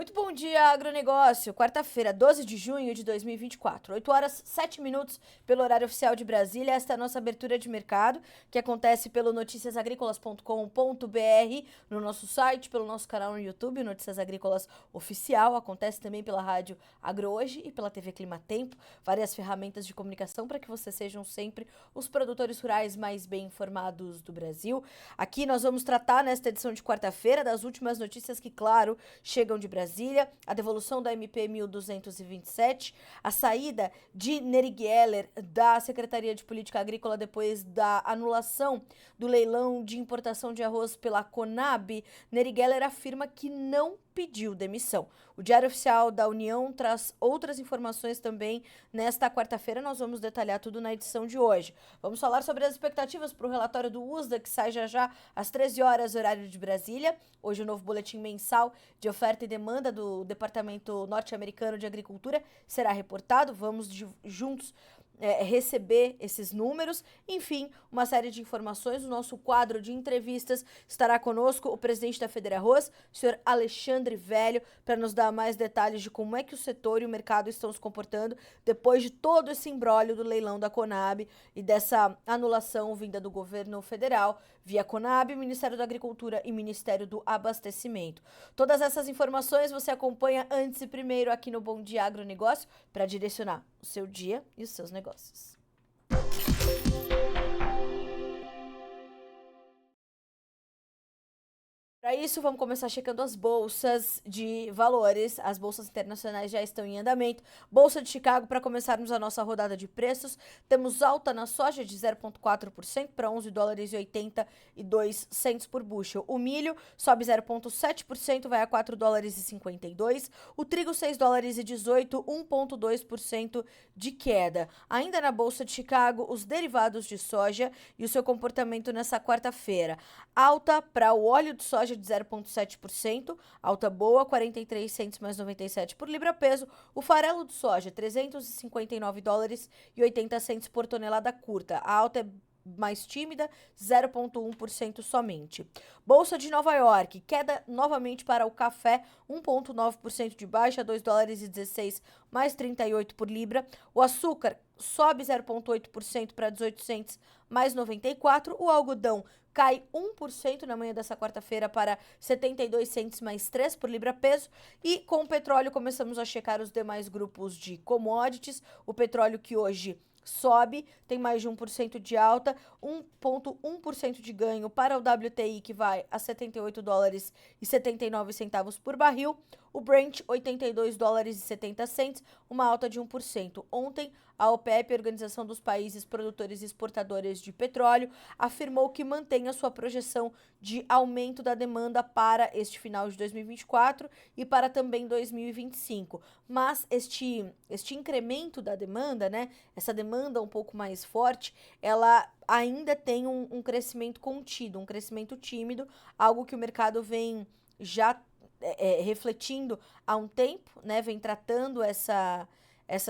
Muito bom dia, agronegócio. Quarta-feira, 12 de junho de 2024, 8 horas 7 minutos pelo horário oficial de Brasília. Esta é a nossa abertura de mercado, que acontece pelo noticiasagricolas.com.br, no nosso site, pelo nosso canal no YouTube, Notícias Agrícolas Oficial. Acontece também pela rádio AgroHoje e pela TV Clima Tempo, várias ferramentas de comunicação para que vocês sejam sempre os produtores rurais mais bem informados do Brasil. Aqui nós vamos tratar, nesta edição de quarta-feira, das últimas notícias que, claro, chegam de Brasília, a devolução da MP 1227, a saída de Neri Geller da Secretaria de Política Agrícola depois da anulação do leilão de importação de arroz pela Conab. Neri Geller afirma que não pediu demissão. O Diário Oficial da União traz outras informações também. Nesta quarta-feira nós vamos detalhar tudo na edição de hoje. Vamos falar sobre as expectativas para o relatório do USDA, que sai já às 13 horas, horário de Brasília. Hoje o novo boletim mensal de oferta e demanda do Departamento Norte-Americano de Agricultura será reportado. Vamos juntos receber esses números. Enfim, uma série de informações. O nosso quadro de entrevistas estará conosco o presidente da FederArroz, o senhor Alexandre Velho, para nos dar mais detalhes de como é que o setor e o mercado estão se comportando depois de todo esse imbróglio do leilão da Conab e dessa anulação vinda do governo federal via Conab, Ministério da Agricultura e Ministério do Abastecimento. Todas essas informações você acompanha antes e primeiro aqui no Bom Dia Agronegócio para direcionar o seu dia e os seus negócios. Para isso, vamos começar checando as bolsas de valores. As bolsas internacionais já estão em andamento. Bolsa de Chicago, para começarmos a nossa rodada de preços, temos alta na soja de 0,4% para 11 dólares e 82 cents por bushel. O milho sobe 0,7%, vai a 4 dólares e 52. O trigo 6 dólares e 18, 1,2% de queda. Ainda na Bolsa de Chicago, os derivados de soja e o seu comportamento nessa quarta-feira. Alta para o óleo de soja de 0,7%, alta boa, 43 centos mais 97 por libra-peso. O farelo de soja, 359 dólares e 80 centos por tonelada curta. A alta é mais tímida, 0,1% somente. Bolsa de Nova York, queda novamente para o café, 1,9% de baixa, 2 dólares e 16 mais 38 por libra. O açúcar sobe 0,8% para 18 centos mais 94. O algodão cai 1% na manhã dessa quarta-feira para 72 centos mais 3 por libra-peso. E com o petróleo começamos a checar os demais grupos de commodities. O petróleo que hoje sobe, tem mais de 1% de alta, 1,1% de ganho para o WTI, que vai a 78 dólares e 79 centavos por barril. O Brent, 82 dólares e 70 cents, uma alta de 1%. Ontem, a OPEP, a Organização dos Países Produtores e Exportadores de Petróleo, afirmou que mantém a sua projeção de aumento da demanda para este final de 2024 e para também 2025. Mas este incremento da demanda, né, essa demanda um pouco mais forte, ela ainda tem um crescimento contido, um crescimento tímido, algo que o mercado vem já refletindo há um tempo, né, vem tratando essa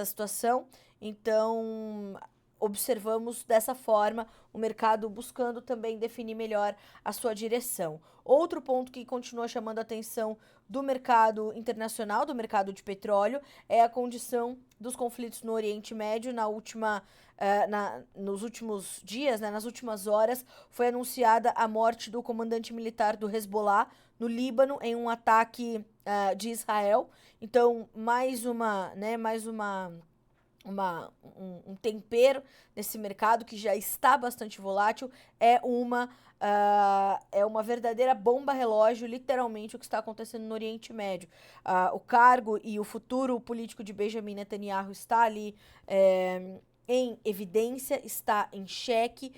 situação. Então, observamos dessa forma o mercado buscando também definir melhor a sua direção. Outro ponto que continua chamando a atenção do mercado internacional, do mercado de petróleo, é a condição dos conflitos no Oriente Médio. Nos últimos dias, né, nas últimas horas, foi anunciada a morte do comandante militar do Hezbollah no Líbano em um ataque de Israel. Então, um tempero nesse mercado que já está bastante volátil, é uma verdadeira bomba relógio, literalmente, o que está acontecendo no Oriente Médio. O cargo e o futuro político de Benjamin Netanyahu está ali em evidência, está em xeque,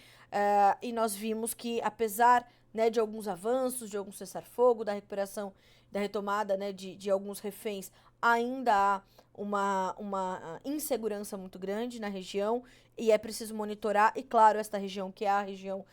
e nós vimos que, apesar, né, de alguns avanços, de algum cessar-fogo, da recuperação, da retomada, né, de alguns reféns, ainda há uma insegurança muito grande na região e é preciso monitorar. E claro, esta região, que é a região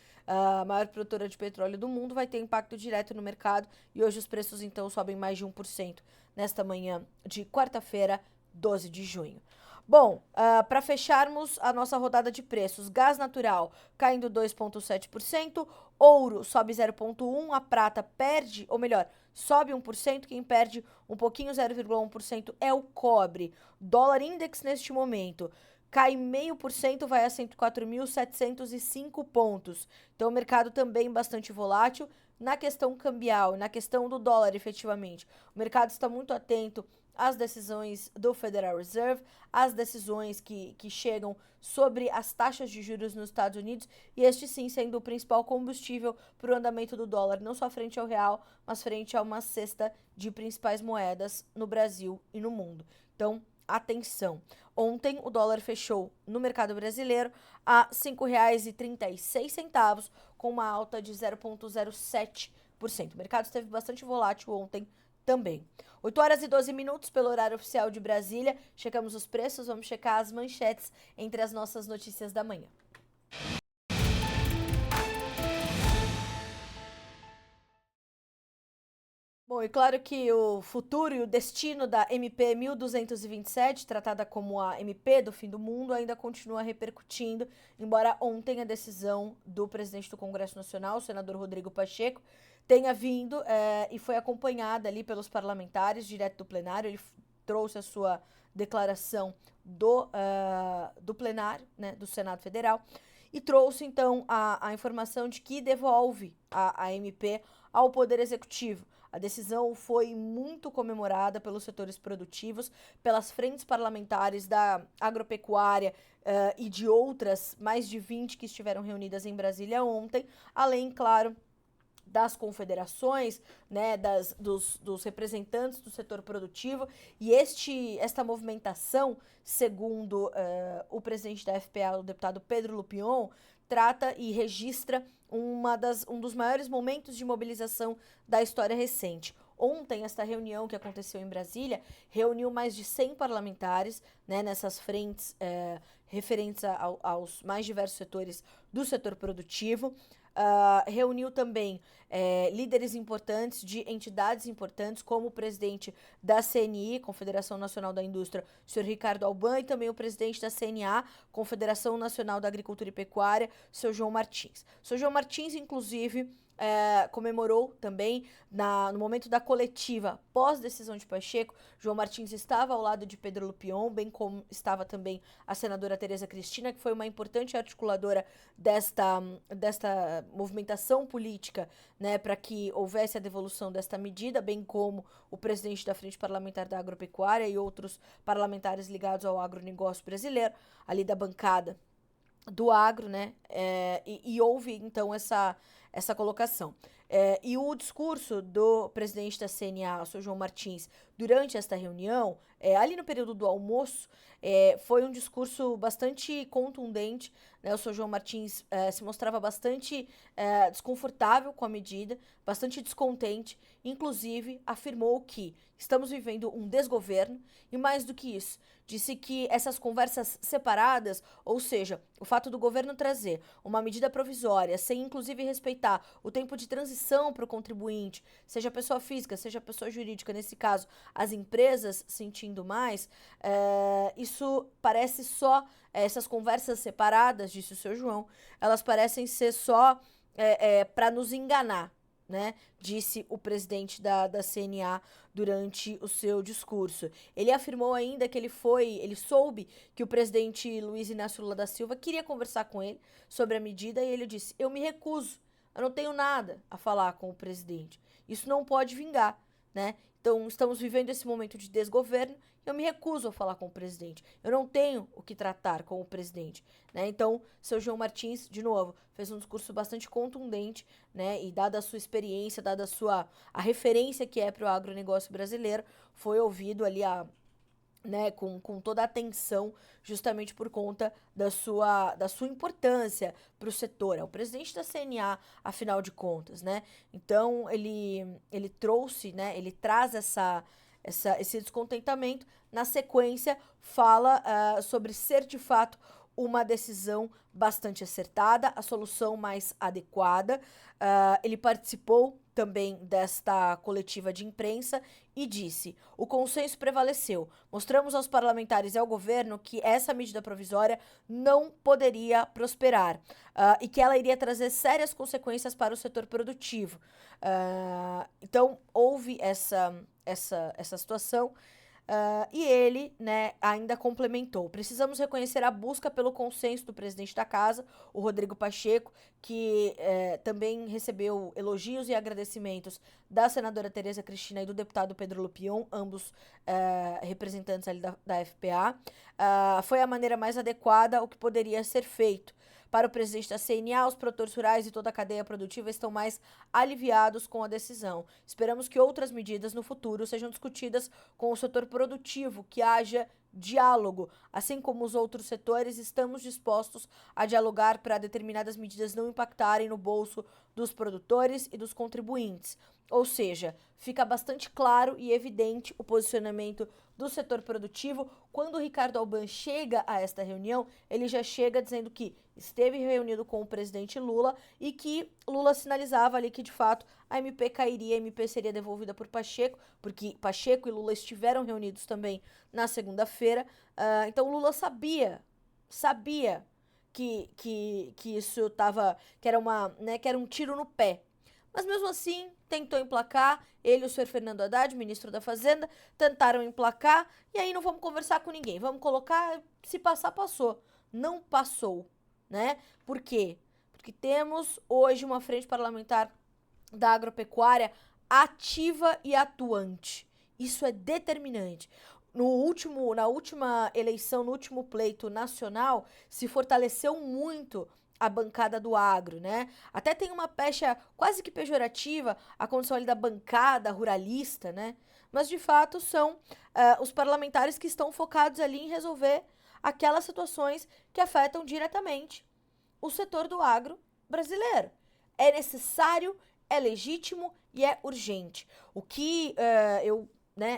maior produtora de petróleo do mundo, vai ter impacto direto no mercado, e hoje os preços então sobem mais de 1% nesta manhã de quarta-feira, 12 de junho. Bom, para fecharmos a nossa rodada de preços, gás natural caindo 2,7%, ouro sobe 0,1%, a prata perde, ou melhor, sobe 1%, quem perde um pouquinho, 0,1%, é o cobre. Dólar index neste momento cai 0,5%, vai a 104.705 pontos. Então, o mercado também bastante volátil. Na questão cambial, na questão do dólar, efetivamente, o mercado está muito atento às decisões do Federal Reserve, às decisões que chegam sobre as taxas de juros nos Estados Unidos, e este sim sendo o principal combustível para o andamento do dólar, não só frente ao real, mas frente a uma cesta de principais moedas no Brasil e no mundo. Então, atenção. Ontem o dólar fechou no mercado brasileiro a R$ 5,36, com uma alta de 0,07%. O mercado esteve bastante volátil ontem também. 8 horas e 12 minutos pelo horário oficial de Brasília. Checamos os preços, vamos checar as manchetes entre as nossas notícias da manhã. Bom, e claro que o futuro e o destino da MP 1227, tratada como a MP do fim do mundo, ainda continua repercutindo, embora ontem a decisão do presidente do Congresso Nacional, o senador Rodrigo Pacheco, tenha vindo e foi acompanhada ali pelos parlamentares direto do plenário. Ele trouxe a sua declaração do plenário, né, do Senado Federal, e trouxe então a informação de que devolve a MP ao Poder Executivo. A decisão foi muito comemorada pelos setores produtivos, pelas frentes parlamentares da agropecuária e de outras, mais de 20 que estiveram reunidas em Brasília ontem, além, claro, das confederações, né, dos representantes do setor produtivo. E esta movimentação, segundo o presidente da FPA, o deputado Pedro Lupion, trata e registra um dos maiores momentos de mobilização da história recente. Ontem, esta reunião que aconteceu em Brasília reuniu mais de 100 parlamentares, né, nessas frentes referentes aos mais diversos setores do setor produtivo. Reuniu também líderes importantes de entidades importantes, como o presidente da CNI, Confederação Nacional da Indústria, o senhor Ricardo Alban, e também o presidente da CNA, Confederação Nacional da Agricultura e Pecuária, o senhor João Martins. O senhor João Martins, inclusive, comemorou também no momento da coletiva pós-decisão de Pacheco. João Martins estava ao lado de Pedro Lupion, bem como estava também a senadora Tereza Cristina, que foi uma importante articuladora desta movimentação política, né, para que houvesse a devolução desta medida, bem como o presidente da Frente Parlamentar da Agropecuária e outros parlamentares ligados ao agronegócio brasileiro, ali da bancada do agro, né? E houve, então, essa colocação. E o discurso do presidente da CNA, o senhor João Martins, durante esta reunião, ali no período do almoço, foi um discurso bastante contundente, né? O senhor João Martins se mostrava bastante desconfortável com a medida, bastante descontente, inclusive afirmou que estamos vivendo um desgoverno e, mais do que isso, disse que essas conversas separadas, ou seja, o fato do governo trazer uma medida provisória sem inclusive respeitar o tempo de transição para o contribuinte, seja pessoa física, seja pessoa jurídica, nesse caso as empresas sentindo mais, isso parece só, essas conversas separadas, disse o seu João, elas parecem ser só para nos enganar, né? Disse o presidente da CNA durante o seu discurso. Ele afirmou ainda que ele soube que o presidente Luiz Inácio Lula da Silva queria conversar com ele sobre a medida, e ele disse: eu me recuso, eu não tenho nada a falar com o presidente. Isso não pode vingar, né? Então, estamos vivendo esse momento de desgoverno. Eu me recuso a falar com o presidente. Eu não tenho o que tratar com o presidente, né? Então, seu João Martins, de novo, fez um discurso bastante contundente, né? E dada a sua experiência, dada a referência que é para o agronegócio brasileiro, foi ouvido ali né, com toda a atenção, justamente por conta da sua importância para o setor. É o presidente da CNA, afinal de contas, né? Então, ele trouxe, né, ele traz esse descontentamento. Na sequência, fala sobre ser, de fato, uma decisão bastante acertada, a solução mais adequada. Ele participou também desta coletiva de imprensa e disse: o consenso prevaleceu. Mostramos aos parlamentares e ao governo que essa medida provisória não poderia prosperar e que ela iria trazer sérias consequências para o setor produtivo. Então, houve essa situação. E ele, né, ainda complementou: precisamos reconhecer a busca pelo consenso do presidente da casa, o Rodrigo Pacheco, que também recebeu elogios e agradecimentos da senadora Tereza Cristina e do deputado Pedro Lupion, ambos representantes ali da FPA. Foi a maneira mais adequada o que poderia ser feito. Para o presidente da CNA, os produtores rurais e toda a cadeia produtiva estão mais aliviados com a decisão. Esperamos que outras medidas no futuro sejam discutidas com o setor produtivo, que haja diálogo. Assim como os outros setores, estamos dispostos a dialogar para determinadas medidas não impactarem no bolso dos produtores e dos contribuintes. Ou seja, fica bastante claro e evidente o posicionamento do setor produtivo. Quando o Ricardo Alban chega a esta reunião, ele já chega dizendo que esteve reunido com o presidente Lula e que Lula sinalizava ali que, de fato, a MP cairia, a MP seria devolvida por Pacheco, porque Pacheco e Lula estiveram reunidos também na segunda-feira. Então, Lula sabia que isso estava, que era um tiro no pé. Mas mesmo assim, tentou emplacar. Ele e o senhor Fernando Haddad, ministro da Fazenda, tentaram emplacar. E aí não vamos conversar com ninguém. Vamos colocar, se passar, passou. Não passou, né? Por quê? Porque temos hoje uma frente parlamentar da agropecuária ativa e atuante. Isso é determinante. Na última eleição, no último pleito nacional, se fortaleceu muito a bancada do agro, né? Até tem uma pecha quase que pejorativa a condição ali da bancada ruralista, né? Mas, de fato, são os parlamentares que estão focados ali em resolver aquelas situações que afetam diretamente o setor do agro brasileiro. É necessário, é legítimo e é urgente. O que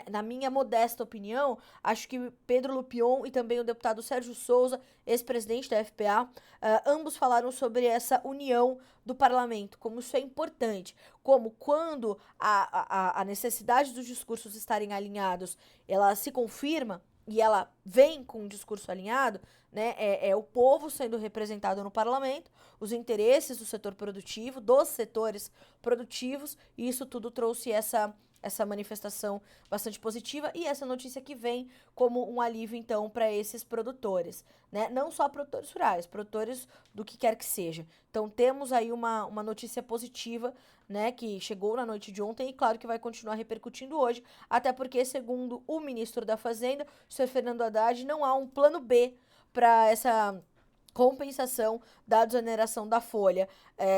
na minha modesta opinião, acho que Pedro Lupion e também o deputado Sérgio Souza, ex-presidente da FPA, ambos falaram sobre essa união do parlamento, como isso é importante, como quando a necessidade dos discursos estarem alinhados, ela se confirma e ela vem com um discurso alinhado, né? É o povo sendo representado no parlamento, os interesses do setor produtivo, dos setores produtivos, e isso tudo trouxe essa manifestação bastante positiva e essa notícia que vem como um alívio, então, para esses produtores, né? Não só produtores rurais, produtores do que quer que seja. Então, temos aí uma notícia positiva, né, que chegou na noite de ontem e, claro, que vai continuar repercutindo hoje, até porque, segundo o ministro da Fazenda, o senhor Fernando Haddad, não há um plano B para essa compensação da desoneração da folha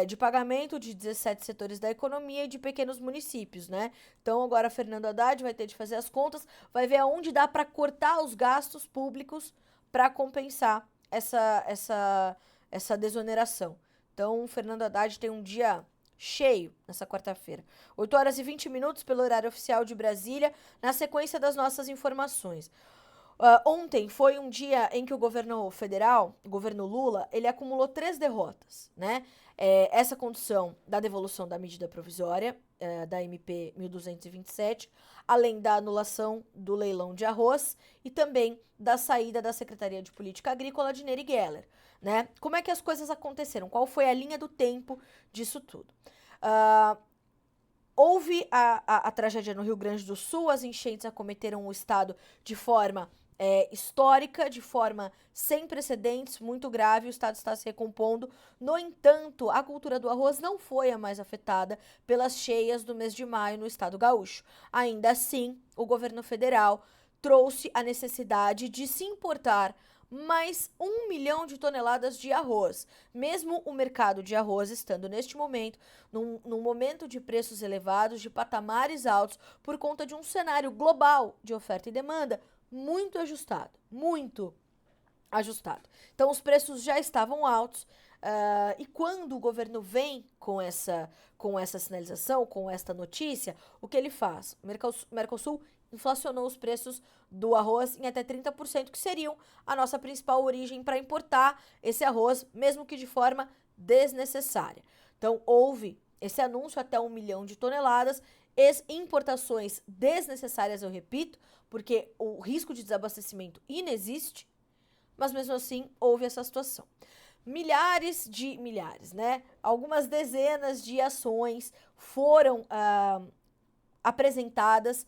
de pagamento de 17 setores da economia e de pequenos municípios, né? Então agora Fernando Haddad vai ter de fazer as contas, vai ver aonde dá para cortar os gastos públicos para compensar essa desoneração. Então Fernando Haddad tem um dia cheio nessa quarta-feira. 8h20 pelo horário oficial de Brasília, na sequência das nossas informações. Ontem foi um dia em que o governo federal, o governo Lula, ele acumulou 3 derrotas, né? Essa condição da devolução da medida provisória, da MP 1227, além da anulação do leilão de arroz e também da saída da Secretaria de Política Agrícola de Nery Geller, né? Como é que as coisas aconteceram? Qual foi a linha do tempo disso tudo? Houve a tragédia no Rio Grande do Sul, as enchentes acometeram o estado de forma histórica, de forma sem precedentes, muito grave, o estado está se recompondo. No entanto, a cultura do arroz não foi a mais afetada pelas cheias do mês de maio no estado gaúcho. Ainda assim, o governo federal trouxe a necessidade de se importar mais 1 milhão de toneladas de arroz, mesmo o mercado de arroz estando neste momento, num momento de preços elevados, de patamares altos, por conta de um cenário global de oferta e demanda muito ajustado, muito ajustado. Então os preços já estavam altos, e quando o governo vem com essa sinalização, com esta notícia, o que ele faz? O Mercosul inflacionou os preços do arroz em até 30%, que seriam a nossa principal origem para importar esse arroz, mesmo que de forma desnecessária. Então, houve esse anúncio até 1 milhão de toneladas, importações desnecessárias, eu repito, porque o risco de desabastecimento inexiste, mas mesmo assim houve essa situação. Milhares, né? Algumas dezenas de ações foram apresentadas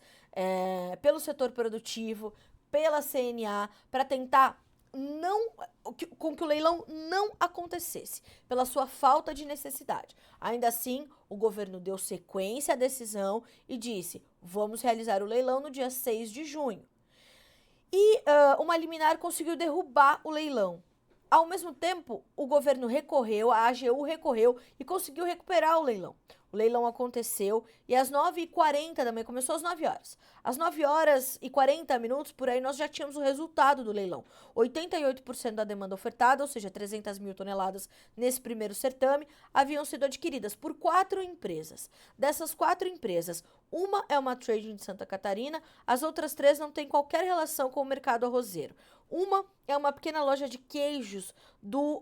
pelo setor produtivo, pela CNA, para tentar com que o leilão não acontecesse, pela sua falta de necessidade. Ainda assim, o governo deu sequência à decisão e disse: vamos realizar o leilão no dia 6 de junho. E uma liminar conseguiu derrubar o leilão. Ao mesmo tempo, o governo recorreu, a AGU recorreu e conseguiu recuperar o leilão. O leilão aconteceu e às 9h40 da manhã, começou às 9 horas. Às 9h40, por aí, nós já tínhamos o resultado do leilão. 88% da demanda ofertada, ou seja, 300 mil toneladas nesse primeiro certame, haviam sido adquiridas por 4 empresas. Dessas 4 empresas, uma é uma trading de Santa Catarina, as outras 3 não têm qualquer relação com o mercado arrozeiro. Uma é uma pequena loja de queijos do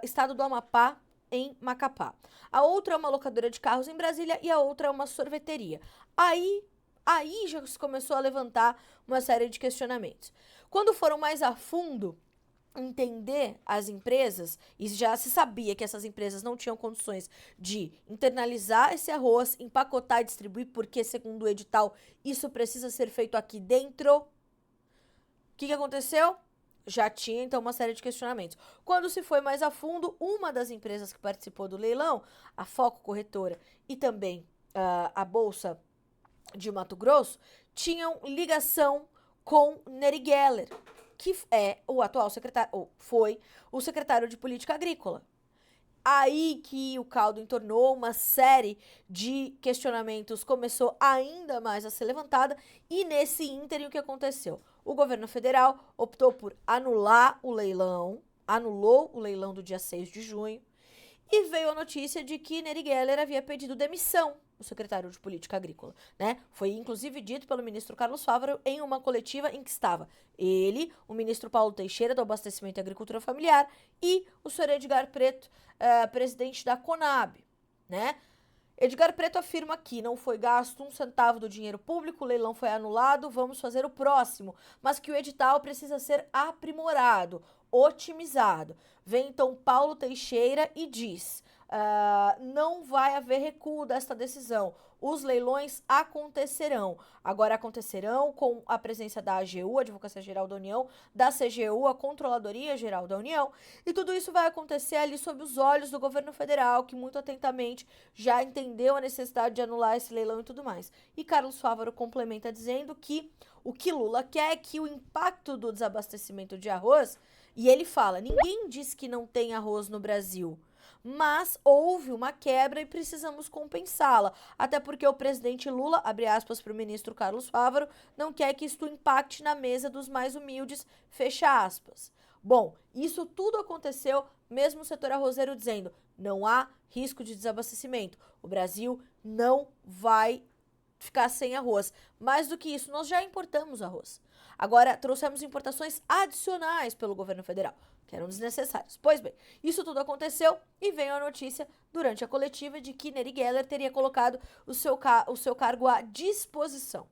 estado do Amapá, em Macapá. A outra é uma locadora de carros em Brasília e a outra é uma sorveteria. Aí já se começou a levantar uma série de questionamentos. Quando foram mais a fundo entender as empresas, e já se sabia que essas empresas não tinham condições de internalizar esse arroz, empacotar e distribuir, porque, segundo o edital, isso precisa ser feito aqui dentro. O que aconteceu? Já tinha, então, uma série de questionamentos. Quando se foi mais a fundo, uma das empresas que participou do leilão, a Foco Corretora e também a Bolsa de Mato Grosso, tinham ligação com Neri Geller, que é o atual secretário, ou foi o secretário de Política Agrícola. Aí que o caldo entornou, uma série de questionamentos começou ainda mais a ser levantada, e nesse ínterim o que aconteceu? O governo federal optou por anular o leilão, anulou o leilão do dia 6 de junho, e veio a notícia de que Neri Geller havia pedido demissão, o secretário de Política Agrícola, né? Foi inclusive dito pelo ministro Carlos Fávaro em uma coletiva em que estava ele, o ministro Paulo Teixeira, do Abastecimento e Agricultura Familiar, e o senhor Edgar Preto, presidente da Conab, né? Edgar Preto afirma que não foi gasto 1 centavo do dinheiro público, o leilão foi anulado, vamos fazer o próximo, mas que o edital precisa ser aprimorado, otimizado. Vem então Paulo Teixeira e diz: não vai haver recuo desta decisão. Os leilões acontecerão. Agora acontecerão com a presença da AGU, Advocacia Geral da União, da CGU, a Controladoria Geral da União, e tudo isso vai acontecer ali sob os olhos do governo federal, que muito atentamente já entendeu a necessidade de anular esse leilão e tudo mais. E Carlos Fávaro complementa dizendo que o que Lula quer é que o impacto do desabastecimento de arroz, e ele fala: ninguém diz que não tem arroz no Brasil, mas houve uma quebra e precisamos compensá-la. Até porque o presidente Lula, abre aspas para o ministro Carlos Fávaro, não quer que isto impacte na mesa dos mais humildes, fecha aspas. Bom, isso tudo aconteceu, mesmo o setor arrozeiro dizendo: não há risco de desabastecimento. O Brasil não vai ficar sem arroz. Mais do que isso, nós já importamos arroz. Agora, trouxemos importações adicionais pelo governo federal, que eram desnecessários. Pois bem, isso tudo aconteceu e veio a notícia durante a coletiva de que Neri Geller teria colocado o seu cargo à disposição.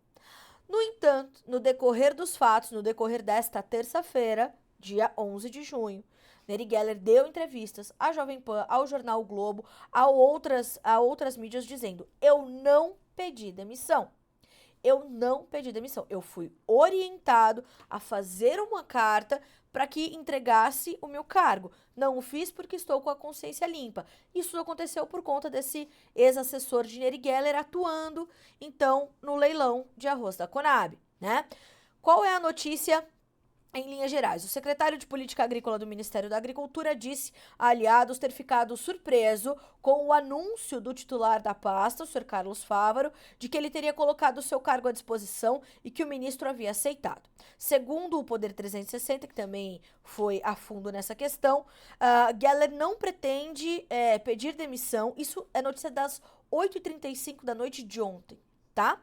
No entanto, no decorrer dos fatos, no decorrer desta terça-feira, dia 11 de junho, Neri Geller deu entrevistas à Jovem Pan, ao Jornal o Globo, a outras mídias dizendo: eu não pedi demissão. Eu não pedi demissão. Eu fui orientado a fazer uma carta para que entregasse o meu cargo. Não o fiz porque estou com a consciência limpa. Isso aconteceu por conta desse ex-assessor de Neri Geller atuando, então, no leilão de arroz da Conab, né? Qual é a notícia em linhas gerais? O secretário de Política Agrícola do Ministério da Agricultura disse a aliados ter ficado surpreso com o anúncio do titular da pasta, o Sr. Carlos Fávaro, de que ele teria colocado o seu cargo à disposição e que o ministro havia aceitado. Segundo o Poder 360, que também foi a fundo nessa questão, Geller não pretende pedir demissão. Isso é notícia das 8h35 da noite de ontem, tá?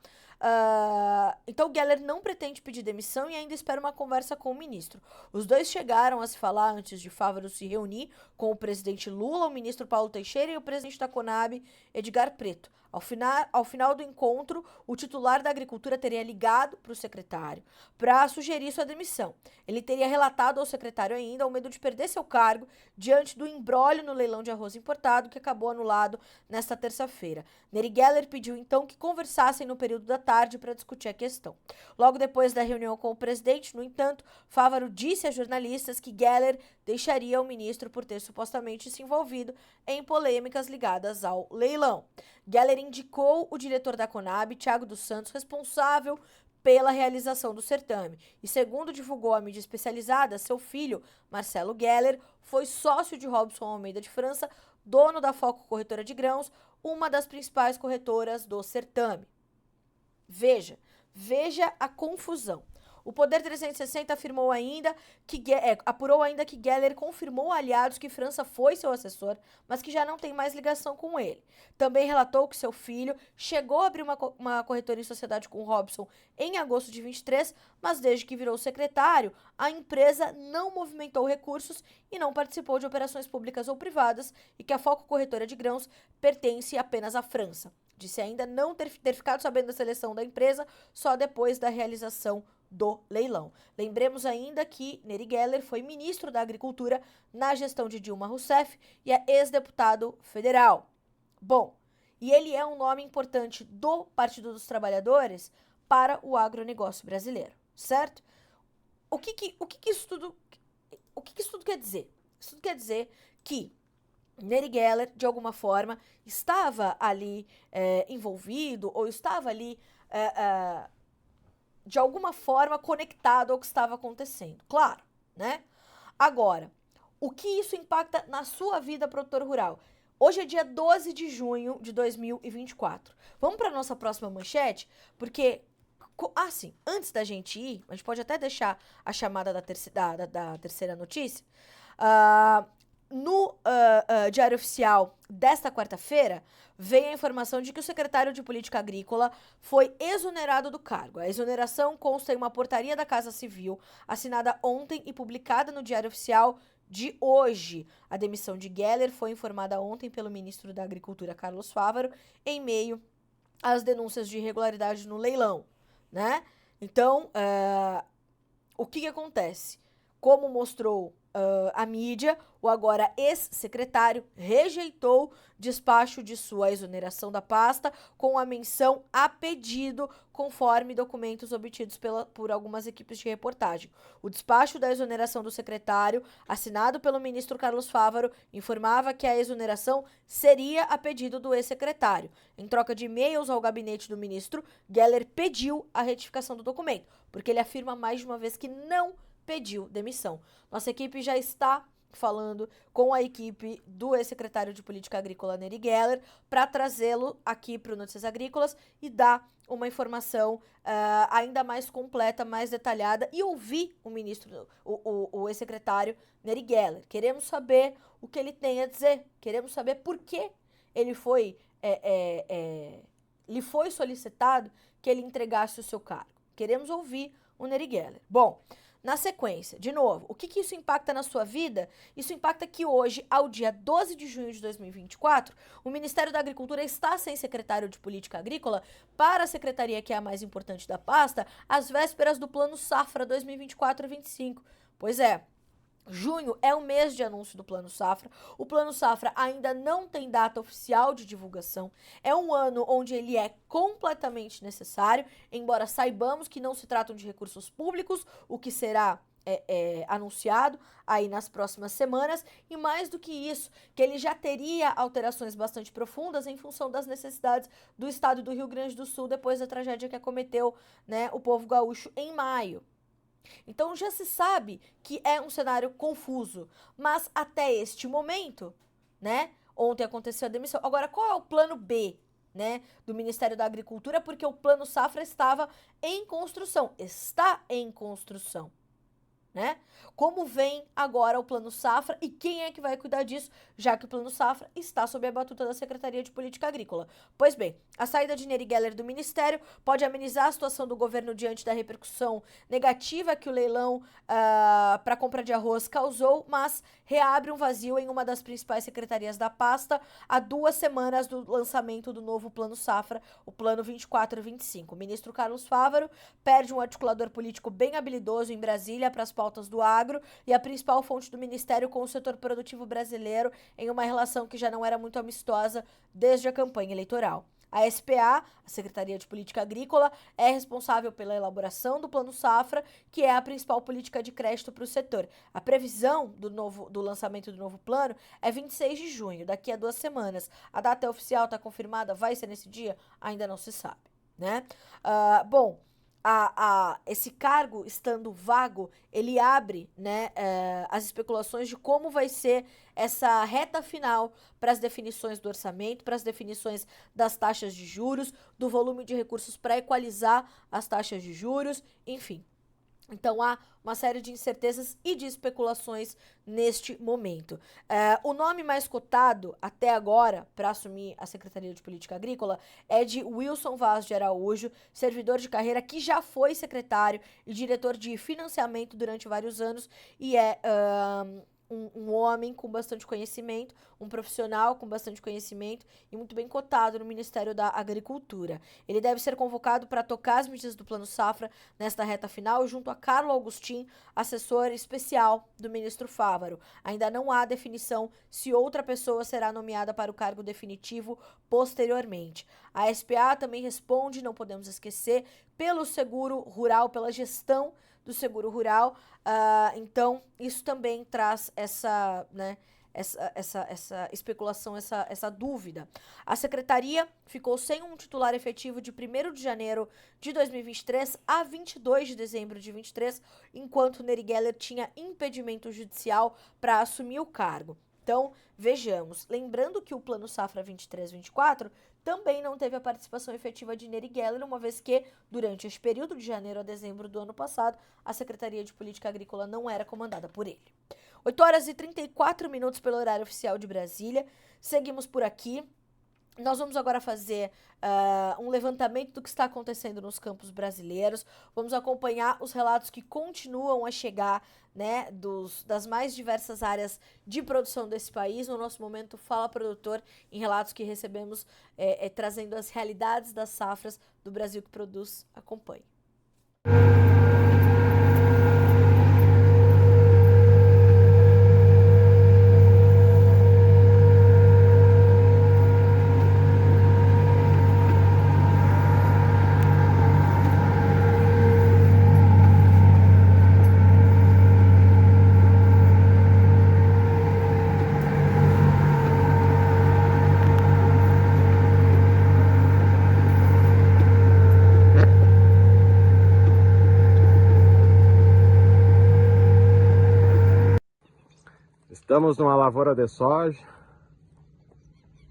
Então Geller não pretende pedir demissão e ainda espera uma conversa com o ministro. Os dois chegaram a se falar antes de Fávaro se reunir com o presidente Lula, o ministro Paulo Teixeira e o presidente da Conab, Edgar Preto. Ao final do encontro, o titular da Agricultura teria ligado para o secretário para sugerir sua demissão. Ele teria relatado ao secretário ainda o medo de perder seu cargo diante do imbróglio no leilão de arroz importado que acabou anulado nesta terça-feira. Neri Geller pediu então que conversassem no período da tarde para discutir a questão. Logo depois da reunião com o presidente, no entanto, Fávaro disse a jornalistas que Geller deixaria o ministro por ter supostamente se envolvido em polêmicas ligadas ao leilão. Geller indicou o diretor da Conab, Thiago dos Santos, responsável pela realização do certame. E segundo divulgou a mídia especializada, seu filho, Marcelo Geller, foi sócio de Robson Almeida de França, dono da Foco Corretora de Grãos, uma das principais corretoras do certame. Veja a confusão. O Poder 360 afirmou ainda apurou ainda que Geller confirmou a aliados que França foi seu assessor, mas que já não tem mais ligação com ele. Também relatou que seu filho chegou a abrir uma corretora em sociedade com Robson em agosto de 23, mas desde que virou secretário, a empresa não movimentou recursos e não participou de operações públicas ou privadas e que a Foco Corretora de Grãos pertence apenas à França. Disse ainda não ter ficado sabendo da seleção da empresa só depois da realização do leilão. Lembremos ainda que Neri Geller foi ministro da Agricultura na gestão de Dilma Rousseff e é ex-deputado federal. Bom, e ele é um nome importante do Partido dos Trabalhadores para o agronegócio brasileiro, certo? O que isso tudo quer dizer? Isso tudo quer dizer que Neri Geller, de alguma forma, estava ali envolvido ou estava ali de alguma forma conectado ao que estava acontecendo. Claro, né? Agora, o que isso impacta na sua vida, produtor rural? Hoje é dia 12 de junho de 2024. Vamos para a nossa próxima manchete? Porque, sim, antes da gente ir, a gente pode até deixar a chamada da terceira notícia. No Diário Oficial desta quarta-feira, veio a informação de que o secretário de Política Agrícola foi exonerado do cargo. A exoneração consta em uma portaria da Casa Civil, assinada ontem e publicada no Diário Oficial de hoje. A demissão de Geller foi informada ontem pelo ministro da Agricultura, Carlos Fávaro, em meio às denúncias de irregularidade no leilão, né? Então, o que acontece? Como mostrou a mídia, o agora ex-secretário rejeitou despacho de sua exoneração da pasta com a menção a pedido, conforme documentos obtidos por algumas equipes de reportagem. O despacho da exoneração do secretário, assinado pelo ministro Carlos Fávaro, informava que a exoneração seria a pedido do ex-secretário. Em troca de e-mails ao gabinete do ministro, Geller pediu a retificação do documento, porque ele afirma mais de uma vez que não pediu demissão. Nossa equipe já está falando com a equipe do ex-secretário de Política Agrícola, Neri Geller, para trazê-lo aqui para o Notícias Agrícolas e dar uma informação ainda mais completa, mais detalhada e ouvir o ministro, o ex-secretário Neri Geller. Queremos saber o que ele tem a dizer, queremos saber por que ele foi, lhe foi solicitado que ele entregasse o seu cargo. Queremos ouvir o Neri Geller. Bom, na sequência, de novo, o que isso impacta na sua vida? Isso impacta que hoje, ao dia 12 de junho de 2024, o Ministério da Agricultura está sem secretário de Política Agrícola para a secretaria que é a mais importante da pasta, às vésperas do Plano Safra 2024-25. Pois é. Junho é o mês de anúncio do Plano Safra. O Plano Safra ainda não tem data oficial de divulgação. É um ano onde ele é completamente necessário, embora saibamos que não se tratam de recursos públicos, o que será anunciado aí nas próximas semanas. E mais do que isso, que ele já teria alterações bastante profundas em função das necessidades do estado do Rio Grande do Sul depois da tragédia que acometeu, né, o povo gaúcho em maio. Então já se sabe que é um cenário confuso, mas até este momento, né, ontem aconteceu a demissão. Agora, qual é o plano B, né, do Ministério da Agricultura? Porque o Plano Safra estava em construção, está em construção, né? Como vem agora o Plano Safra e quem é que vai cuidar disso, já que o Plano Safra está sob a batuta da Secretaria de Política Agrícola? Pois bem, a saída de Neri Geller do Ministério pode amenizar a situação do governo diante da repercussão negativa que o leilão para compra de arroz causou, mas reabre um vazio em uma das principais secretarias da pasta há 2 semanas do lançamento do novo Plano Safra, o Plano 24-25. O ministro Carlos Fávaro perde um articulador político bem habilidoso em Brasília para as pautas do agro e a principal fonte do ministério com o setor produtivo brasileiro em uma relação que já não era muito amistosa desde a campanha eleitoral. A SPA, a Secretaria de Política Agrícola, é responsável pela elaboração do Plano Safra, que é a principal política de crédito para o setor. A previsão do lançamento do novo plano é 26 de junho, daqui a 2 semanas. A data oficial está confirmada, vai ser nesse dia? Ainda não se sabe, né? Esse cargo estando vago, ele abre, né, as especulações de como vai ser essa reta final para as definições do orçamento, para as definições das taxas de juros, do volume de recursos para equalizar as taxas de juros, enfim. Então, há uma série de incertezas e de especulações neste momento. O nome mais cotado até agora para assumir a Secretaria de Política Agrícola é de Wilson Vaz de Araújo, servidor de carreira que já foi secretário e diretor de financiamento durante vários anos e é um homem com bastante conhecimento, um profissional com bastante conhecimento e muito bem cotado no Ministério da Agricultura. Ele deve ser convocado para tocar as medidas do Plano Safra nesta reta final, junto a Carlo Augustin, assessor especial do ministro Fávaro. Ainda não há definição se outra pessoa será nomeada para o cargo definitivo posteriormente. A SPA também responde, não podemos esquecer, pelo seguro rural, pela gestão do seguro rural, então isso também traz essa, né, essa especulação, essa dúvida. A secretaria ficou sem um titular efetivo de 1º de janeiro de 2023 a 22 de dezembro de 2023, enquanto Neri Geller tinha impedimento judicial para assumir o cargo. Então, vejamos, lembrando que o Plano Safra 23-24 também não teve a participação efetiva de Neri Geller, uma vez que, durante este período de janeiro a dezembro do ano passado, a Secretaria de Política Agrícola não era comandada por ele. 8 horas e 34 minutos pelo horário oficial de Brasília. Seguimos por aqui. Nós vamos agora fazer um levantamento do que está acontecendo nos campos brasileiros. Vamos acompanhar os relatos que continuam a chegar, né, das mais diversas áreas de produção desse país. No nosso momento, Fala Produtor, em relatos que recebemos, trazendo as realidades das safras do Brasil que produz. Acompanhe. Estamos numa lavoura de soja,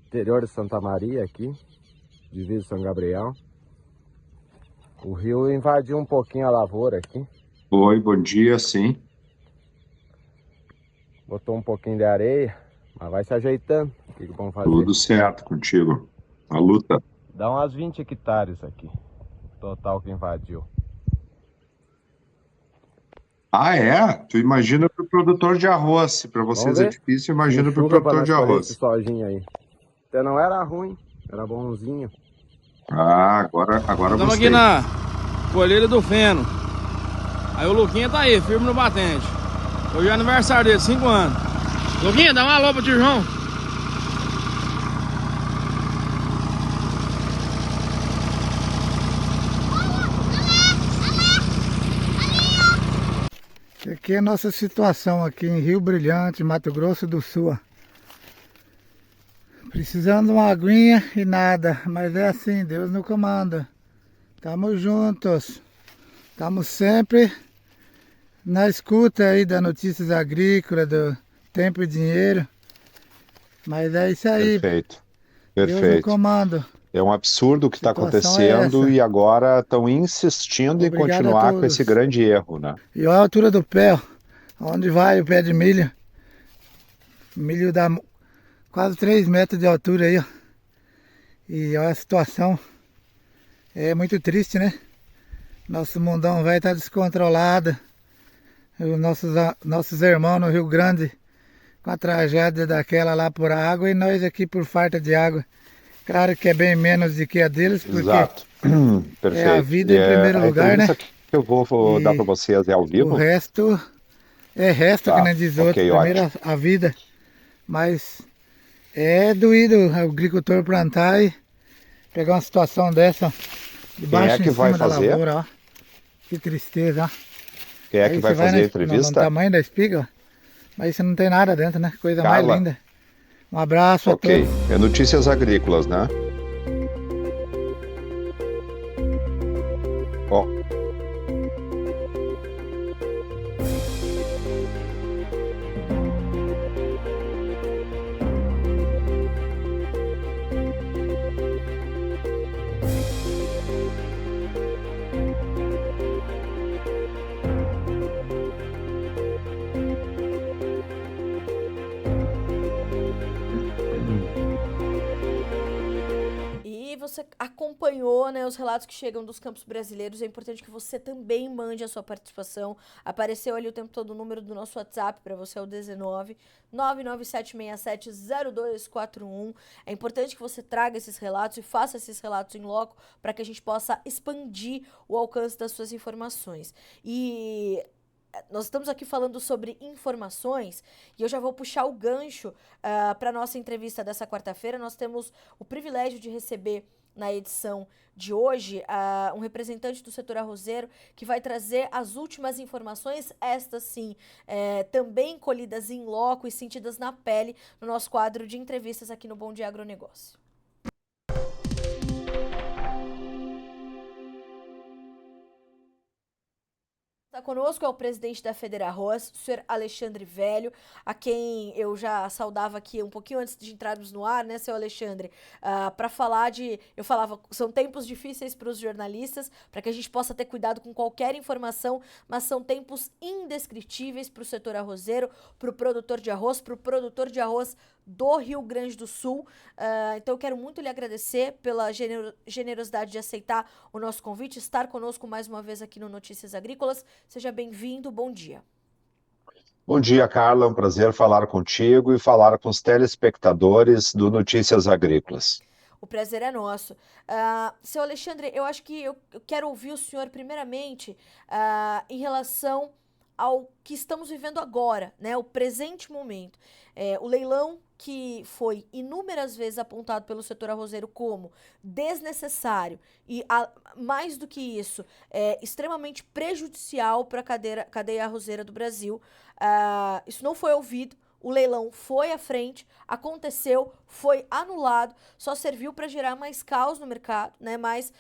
interior de Santa Maria aqui, divisa São Gabriel. O rio invadiu um pouquinho a lavoura aqui. Oi, bom dia, sim. Botou um pouquinho de areia, mas vai se ajeitando. O que vamos fazer? Tudo certo contigo. A luta. Dá umas 20 hectares aqui, total que invadiu. Ah, é? Tu imagina pro produtor de arroz. Se pra vocês é difícil, imagina pro produtor de arroz. Esse sojinho aí. Até não era ruim, era bonzinho. Ah, agora Estamos gostei. aqui na colheita do feno. Aí o Luquinha tá aí, firme no batente. Hoje é aniversário dele, 5 anos. Luquinha, dá uma alô pro tio João. Aqui é a nossa situação aqui em Rio Brilhante, Mato Grosso do Sul. Precisando de uma aguinha e nada, mas é assim, Deus no comando. Tamo juntos. Estamos sempre na escuta aí das notícias agrícolas, do tempo e dinheiro. Mas é isso aí. Perfeito. Deus no Perfeito. comando. É um absurdo o que está Situação acontecendo é essa. e agora estão insistindo em Obrigado a continuar com todos. esse grande erro, né? E olha a altura do pé, ó. Onde vai o pé de milho? Milho dá quase 3 metros de altura aí, ó. E olha a situação. É muito triste, né? Nosso mundão vai estar descontrolado. Os nossos irmãos no Rio Grande com a tragédia daquela lá por água e nós aqui por falta de água. Claro que é bem menos do que a deles, porque Exato. Perfeito. é a vida em primeiro lugar, né? A entrevista que eu vou dar E para vocês é ao o vivo? resto é resto, Tá, que nem diz outro. ok, Primeiro a vida. Mas é doído o agricultor plantar e pegar uma situação dessa de Quem baixo é que em vai cima da fazer? lavoura, ó. Que tristeza, ó. Quem é Aí que vai você fazer a no entrevista? tamanho da espiga, ó. Mas isso não tem nada dentro, né? Coisa mais Carla. linda. Um abraço a Ok, todos. é Notícias Agrícolas, né? Ó, E você acompanhou, né, os relatos que chegam dos campos brasileiros. É importante que você também mande a sua participação. Apareceu ali o tempo todo o número do nosso WhatsApp para você, é o 19 997670241. É importante que você traga esses relatos e faça esses relatos em loco para que a gente possa expandir o alcance das suas informações. E nós estamos aqui falando sobre informações e eu já vou puxar o gancho para a nossa entrevista dessa quarta-feira. Nós temos o privilégio de receber na edição de hoje um representante do setor arrozeiro que vai trazer as últimas informações, estas sim, também colhidas em loco e sentidas na pele no nosso quadro de entrevistas aqui no Bom Dia Agronegócio. Está conosco é o presidente da Federarroz, o senhor Alexandre Velho, a quem eu já saudava aqui um pouquinho antes de entrarmos no ar, né, seu Alexandre, para falar eu falava, são tempos difíceis para os jornalistas, para que a gente possa ter cuidado com qualquer informação, mas são tempos indescritíveis para o setor arrozeiro, para o produtor de arroz do Rio Grande do Sul. Então eu quero muito lhe agradecer pela generosidade de aceitar o nosso convite, estar conosco mais uma vez aqui no Notícias Agrícolas. Seja bem-vindo, bom dia. bom dia, Carla. É um prazer falar contigo e falar com os telespectadores do Notícias Agrícolas. O prazer é nosso. Seu Alexandre, eu acho que eu quero ouvir o senhor primeiramente em relação ao que estamos vivendo agora, né? O presente momento. O leilão que foi inúmeras vezes apontado pelo setor arrozeiro como desnecessário e, mais do que isso, extremamente prejudicial para a cadeia arrozeira do Brasil. Isso não foi ouvido. O leilão foi à frente, aconteceu, foi anulado, só serviu para gerar mais caos no mercado, né? mais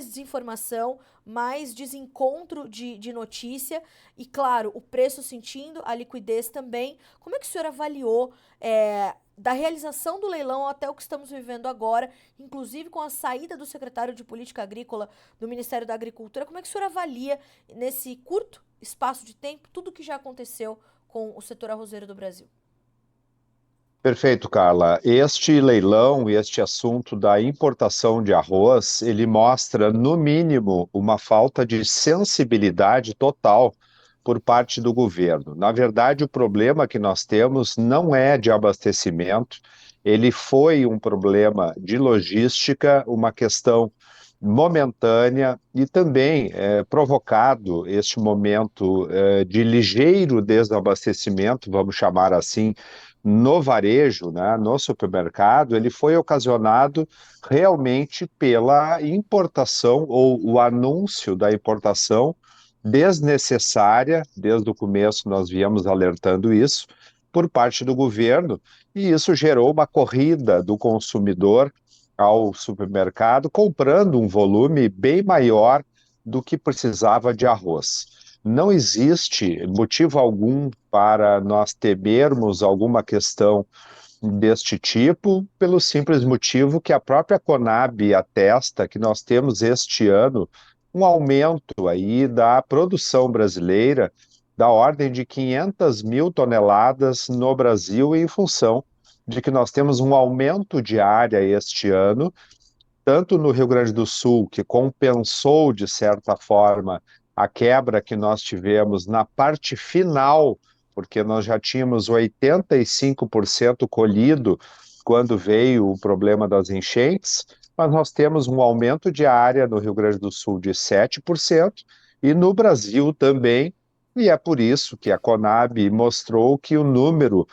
desinformação, mais desencontro de notícia e, claro, o preço sentindo, a liquidez também. Como é que o senhor avaliou da realização do leilão até o que estamos vivendo agora, inclusive com a saída do secretário de Política Agrícola do Ministério da Agricultura? Como é que o senhor avalia, nesse curto espaço de tempo, tudo o que já aconteceu com o setor arrozeiro do Brasil? Perfeito, Carla. Este leilão e este assunto da importação de arroz, ele mostra, no mínimo, uma falta de sensibilidade total por parte do governo. Na verdade, o problema que nós temos não é de abastecimento, ele foi um problema de logística, uma questão momentânea e também provocado este momento de ligeiro desabastecimento, vamos chamar assim, no varejo, né, no supermercado, ele foi ocasionado realmente pela importação ou o anúncio da importação desnecessária, desde o começo nós viemos alertando isso, por parte do governo, e isso gerou uma corrida do consumidor ao supermercado, comprando um volume bem maior do que precisava de arroz. Não existe motivo algum para nós temermos alguma questão deste tipo, pelo simples motivo que a própria Conab atesta que nós temos este ano um aumento aí da produção brasileira da ordem de 500 mil toneladas no Brasil, em função de que nós temos um aumento de área este ano, tanto no Rio Grande do Sul, que compensou, de certa forma, a quebra que nós tivemos na parte final, porque nós já tínhamos 85% colhido quando veio o problema das enchentes, mas nós temos um aumento de área no Rio Grande do Sul de 7% e no Brasil também, e é por isso que a Conab mostrou que o número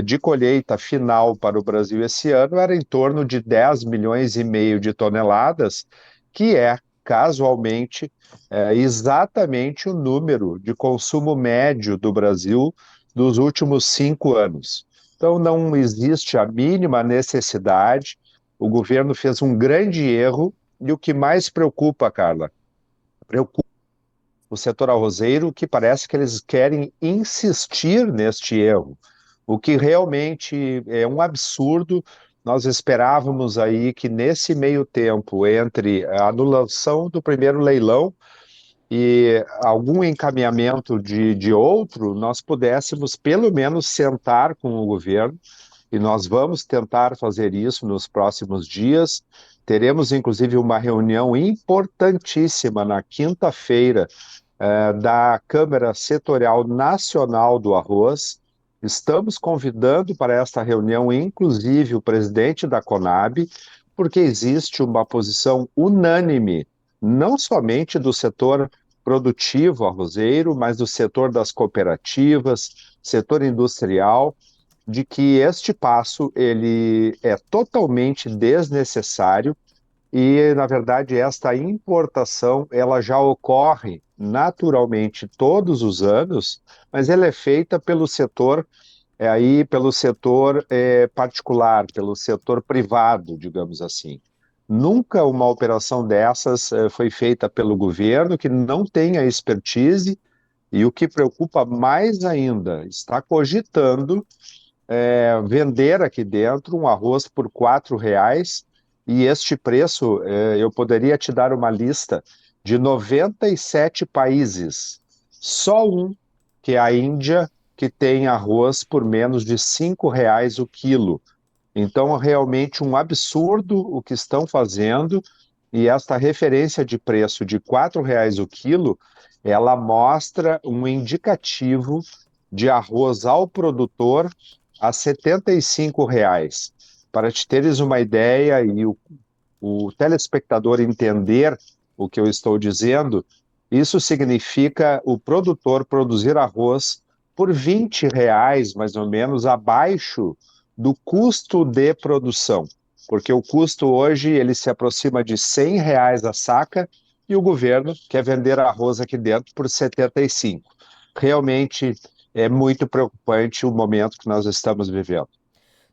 de colheita final para o Brasil esse ano era em torno de 10 milhões e meio de toneladas, que é, casualmente, exatamente o número de consumo médio do Brasil dos últimos 5 anos. Então, não existe a mínima necessidade, o governo fez um grande erro, e o que mais preocupa, Carla, preocupa o setor arrozeiro, que parece que eles querem insistir neste erro, o que realmente é um absurdo. Nós esperávamos aí que nesse meio tempo, entre a anulação do primeiro leilão e algum encaminhamento de outro, nós pudéssemos pelo menos sentar com o governo, e nós vamos tentar fazer isso nos próximos dias. Teremos, inclusive, uma reunião importantíssima na quinta-feira da Câmara Setorial Nacional do Arroz. Estamos convidando para esta reunião, inclusive, o presidente da Conab, porque existe uma posição unânime, não somente do setor produtivo arrozeiro, mas do setor das cooperativas, setor industrial, de que este passo ele é totalmente desnecessário e, na verdade, esta importação ela já ocorre naturalmente todos os anos, mas ela é feita pelo setor particular, pelo setor privado, digamos assim. Nunca uma operação dessas foi feita pelo governo, que não tem a expertise, e o que preocupa mais ainda, está cogitando vender aqui dentro um arroz por R$ 4, e este preço, eu poderia te dar uma lista de 97 países, só um, que é a Índia, que tem arroz por menos de R$ 5 o quilo. Então, realmente um absurdo o que estão fazendo, e esta referência de preço de R$ 4 o quilo, ela mostra um indicativo de arroz ao produtor a R$ 75. Para te teres uma ideia e o telespectador entender o que eu estou dizendo, isso significa o produtor produzir arroz por R$ 20, mais ou menos, abaixo do custo de produção, porque o custo hoje ele se aproxima de R$ 100 a saca, e o governo quer vender arroz aqui dentro por 75. Realmente é muito preocupante o momento que nós estamos vivendo.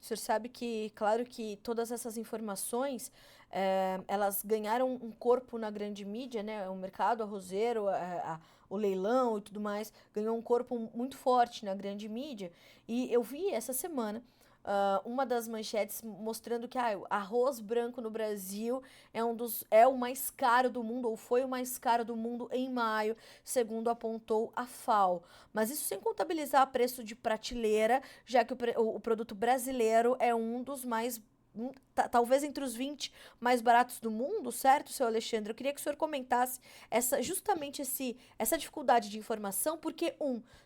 O senhor sabe que, claro que todas essas informações, elas ganharam um corpo na grande mídia, né? O mercado arrozeiro, o leilão e tudo mais, ganhou um corpo muito forte na grande mídia. E eu vi essa semana uma das manchetes mostrando que arroz branco no Brasil é o mais caro do mundo, ou foi o mais caro do mundo em maio, segundo apontou a FAO. Mas isso sem contabilizar preço de prateleira, já que o produto brasileiro é um dos mais, talvez entre os 20 mais baratos do mundo, certo, seu Alexandre? Eu queria que o senhor comentasse justamente essa dificuldade de informação, porque,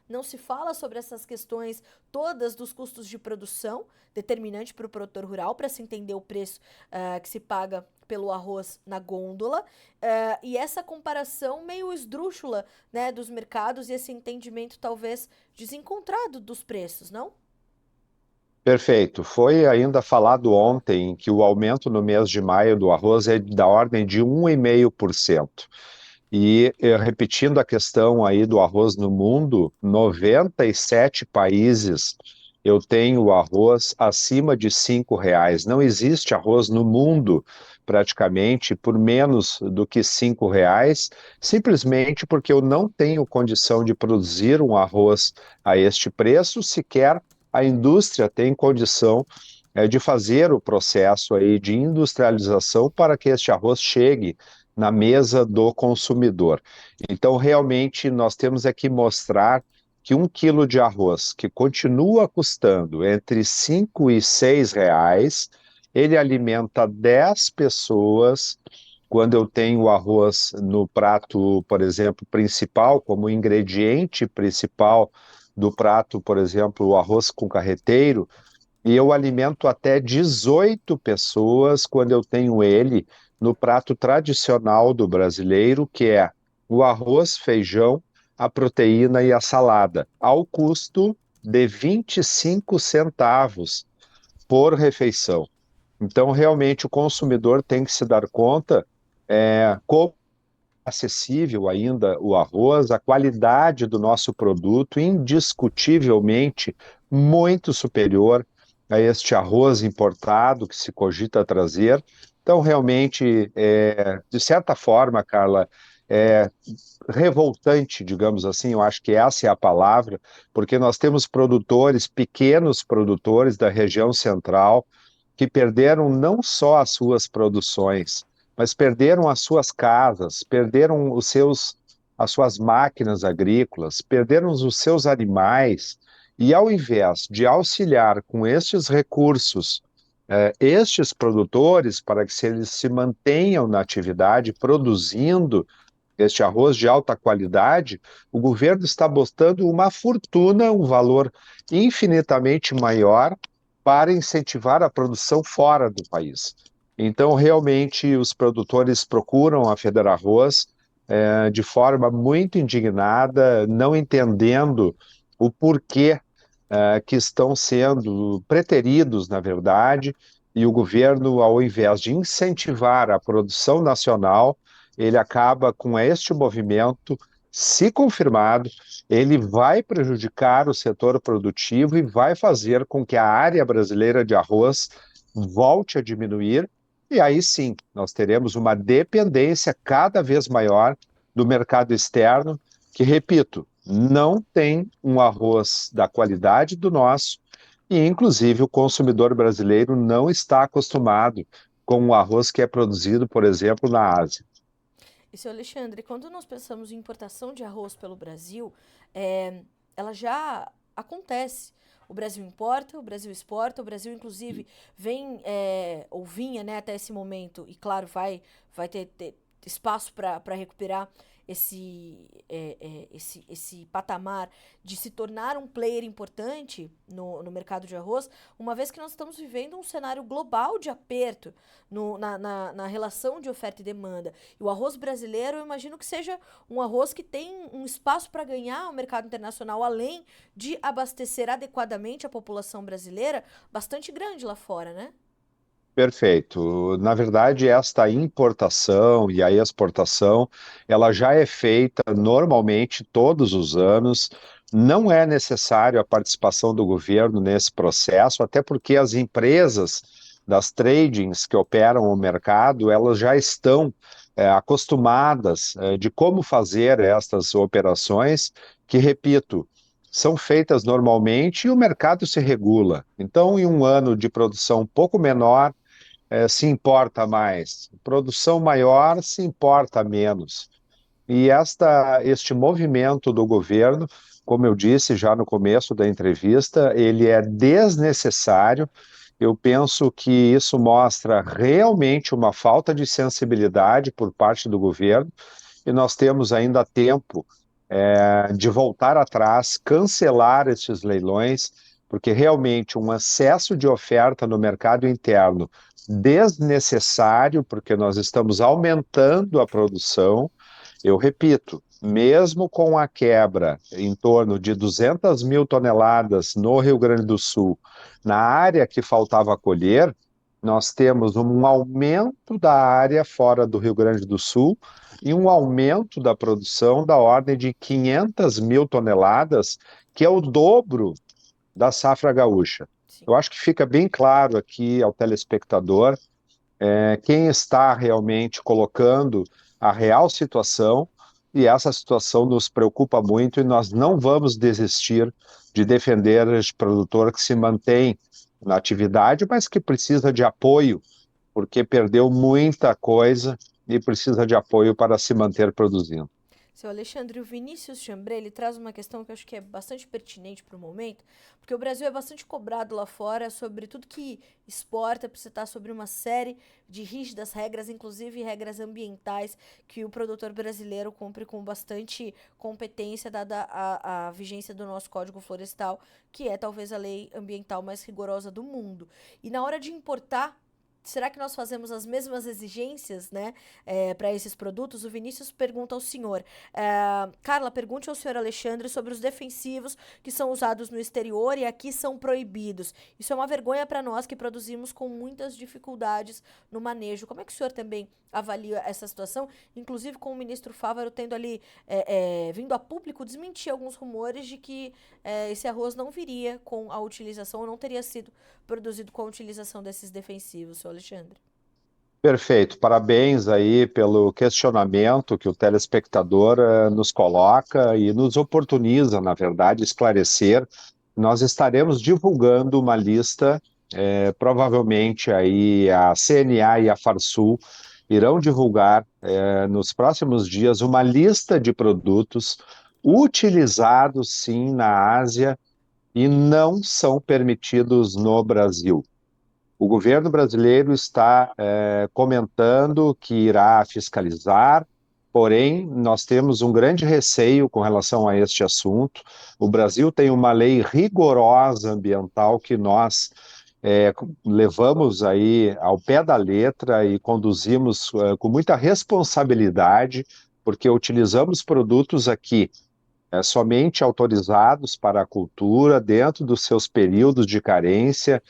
não se fala sobre essas questões todas dos custos de produção, determinante para o produtor rural, para se entender o preço que se paga pelo arroz na gôndola, e essa comparação meio esdrúxula, né, dos mercados, e esse entendimento talvez desencontrado dos preços, não? Perfeito. Foi ainda falado ontem que o aumento no mês de maio do arroz é da ordem de 1,5%. E repetindo a questão aí do arroz no mundo, 97 países eu tenho arroz acima de R$ 5. Não existe arroz no mundo, praticamente, por menos do que R$ 5, simplesmente porque eu não tenho condição de produzir um arroz a este preço, sequer a indústria tem condição de fazer o processo aí de industrialização para que este arroz chegue na mesa do consumidor. Então, realmente, nós temos aqui mostrar que 1 quilo de arroz, que continua custando entre 5 e 6 reais, ele alimenta 10 pessoas. Quando eu tenho o arroz no prato, por exemplo, principal, como ingrediente principal do prato, por exemplo, o arroz com carreteiro, e eu alimento até 18 pessoas quando eu tenho ele no prato tradicional do brasileiro, que é o arroz, feijão, a proteína e a salada, ao custo de 25 centavos por refeição. Então, realmente, o consumidor tem que se dar conta como acessível ainda o arroz, a qualidade do nosso produto, indiscutivelmente muito superior a este arroz importado que se cogita trazer. Então, realmente, de certa forma, Carla, é revoltante, digamos assim, eu acho que essa é a palavra, porque nós temos produtores, pequenos produtores da região central, que perderam não só as suas produções, mas perderam as suas casas, perderam as suas máquinas agrícolas, perderam os seus animais, e ao invés de auxiliar com estes recursos, estes produtores, para que eles se mantenham na atividade, produzindo este arroz de alta qualidade, o governo está botando uma fortuna, um valor infinitamente maior para incentivar a produção fora do país. Então, realmente, os produtores procuram a Federarroz de forma muito indignada, não entendendo o porquê que estão sendo preteridos, na verdade, e o governo, ao invés de incentivar a produção nacional, ele acaba com este movimento, se confirmado, ele vai prejudicar o setor produtivo e vai fazer com que a área brasileira de arroz volte a diminuir, e aí sim, nós teremos uma dependência cada vez maior do mercado externo, que, repito, não tem um arroz da qualidade do nosso, e inclusive o consumidor brasileiro não está acostumado com o arroz que é produzido, por exemplo, na Ásia. E, seu Alexandre, quando nós pensamos em importação de arroz pelo Brasil, ela já acontece. O Brasil importa, o Brasil exporta, o Brasil, inclusive, vem, ou vinha, né, até esse momento, e claro, vai ter espaço para recuperar esse patamar de se tornar um player importante no mercado de arroz, uma vez que nós estamos vivendo um cenário global de aperto na relação de oferta e demanda. E o arroz brasileiro, eu imagino que seja um arroz que tem um espaço para ganhar o mercado internacional, além de abastecer adequadamente a população brasileira, bastante grande lá fora, né? Perfeito. Na verdade, esta importação e a exportação, ela já é feita normalmente todos os anos. Não é necessário a participação do governo nesse processo, até porque as empresas das tradings que operam o mercado, elas já estão acostumadas de como fazer estas operações, que, repito, são feitas normalmente e o mercado se regula. Então, em um ano de produção um pouco menor, se importa mais. Produção maior se importa menos. E este movimento do governo, como eu disse já no começo da entrevista, ele é desnecessário. Eu penso que isso mostra realmente uma falta de sensibilidade por parte do governo, e nós temos ainda tempo de voltar atrás, cancelar esses leilões, porque realmente um excesso de oferta no mercado interno desnecessário, porque nós estamos aumentando a produção. Eu repito, mesmo com a quebra em torno de 200 mil toneladas no Rio Grande do Sul, na área que faltava colher, nós temos um aumento da área fora do Rio Grande do Sul e um aumento da produção da ordem de 500 mil toneladas, que é o dobro da safra gaúcha. Sim. Eu acho que fica bem claro aqui ao telespectador quem está realmente colocando a real situação, e essa situação nos preocupa muito, e nós não vamos desistir de defender este produtor que se mantém na atividade, mas que precisa de apoio, porque perdeu muita coisa e precisa de apoio para se manter produzindo. Seu Alexandre, o Vinícius Chambré, ele traz uma questão que eu acho que é bastante pertinente para o momento, porque o Brasil é bastante cobrado lá fora sobre tudo que exporta, precisa estar sobre uma série de rígidas regras, inclusive regras ambientais, que o produtor brasileiro cumpre com bastante competência, dada a vigência do nosso Código Florestal, que é talvez a lei ambiental mais rigorosa do mundo. E na hora de importar, será que nós fazemos as mesmas exigências, né, para esses produtos? O Vinícius pergunta ao senhor. Carla, pergunte ao senhor Alexandre sobre os defensivos que são usados no exterior e aqui são proibidos. Isso é uma vergonha para nós que produzimos com muitas dificuldades no manejo. Como é que o senhor também avalia essa situação? Inclusive com o ministro Fávaro tendo ali vindo a público desmentir alguns rumores de que esse arroz não viria com a utilização, ou não teria sido produzido com a utilização desses defensivos, senhor Alexandre. Perfeito, parabéns aí pelo questionamento que o telespectador nos coloca e nos oportuniza, na verdade, esclarecer. Nós estaremos divulgando uma lista, provavelmente aí a CNA e a Farsul irão divulgar nos próximos dias uma lista de produtos utilizados sim na Ásia e não são permitidos no Brasil. O governo brasileiro está comentando que irá fiscalizar, porém, nós temos um grande receio com relação a este assunto. O Brasil tem uma lei rigorosa ambiental que nós levamos aí ao pé da letra e conduzimos com muita responsabilidade, porque utilizamos produtos aqui somente autorizados para a cultura, dentro dos seus períodos de carência,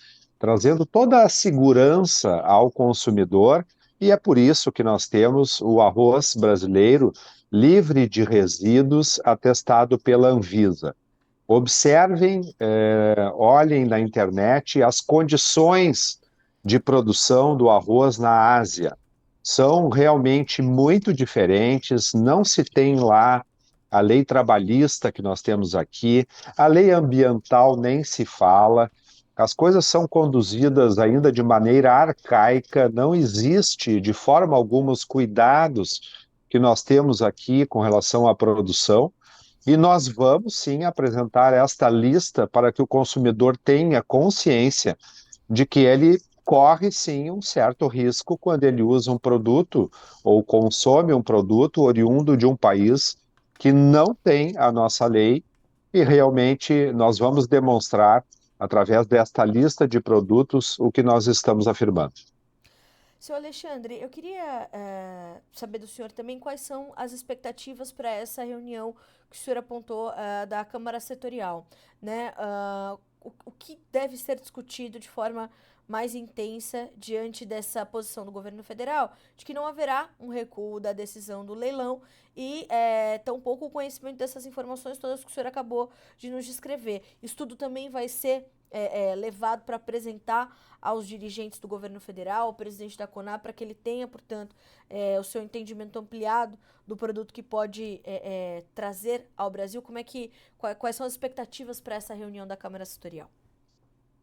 trazendo toda a segurança ao consumidor, e é por isso que nós temos o arroz brasileiro livre de resíduos, atestado pela Anvisa. Observem, olhem na internet as condições de produção do arroz na Ásia. São realmente muito diferentes, não se tem lá a lei trabalhista que nós temos aqui, a lei ambiental nem se fala. As coisas são conduzidas ainda de maneira arcaica, não existe de forma alguma os cuidados que nós temos aqui com relação à produção, e nós vamos sim apresentar esta lista para que o consumidor tenha consciência de que ele corre sim um certo risco quando ele usa um produto ou consome um produto oriundo de um país que não tem a nossa lei, e realmente nós vamos demonstrar através desta lista de produtos, o que nós estamos afirmando. Senhor Alexandre, eu queria saber do senhor também quais são as expectativas para essa reunião que o senhor apontou da Câmara Setorial, né? O que deve ser discutido de forma mais intensa diante dessa posição do governo federal, de que não haverá um recuo da decisão do leilão e tampouco o conhecimento dessas informações todas que o senhor acabou de nos descrever. Isso tudo também vai ser levado para apresentar aos dirigentes do governo federal, ao presidente da CONAB, para que ele tenha, portanto, o seu entendimento ampliado do produto que pode trazer ao Brasil. Quais são as expectativas para essa reunião da Câmara Setorial?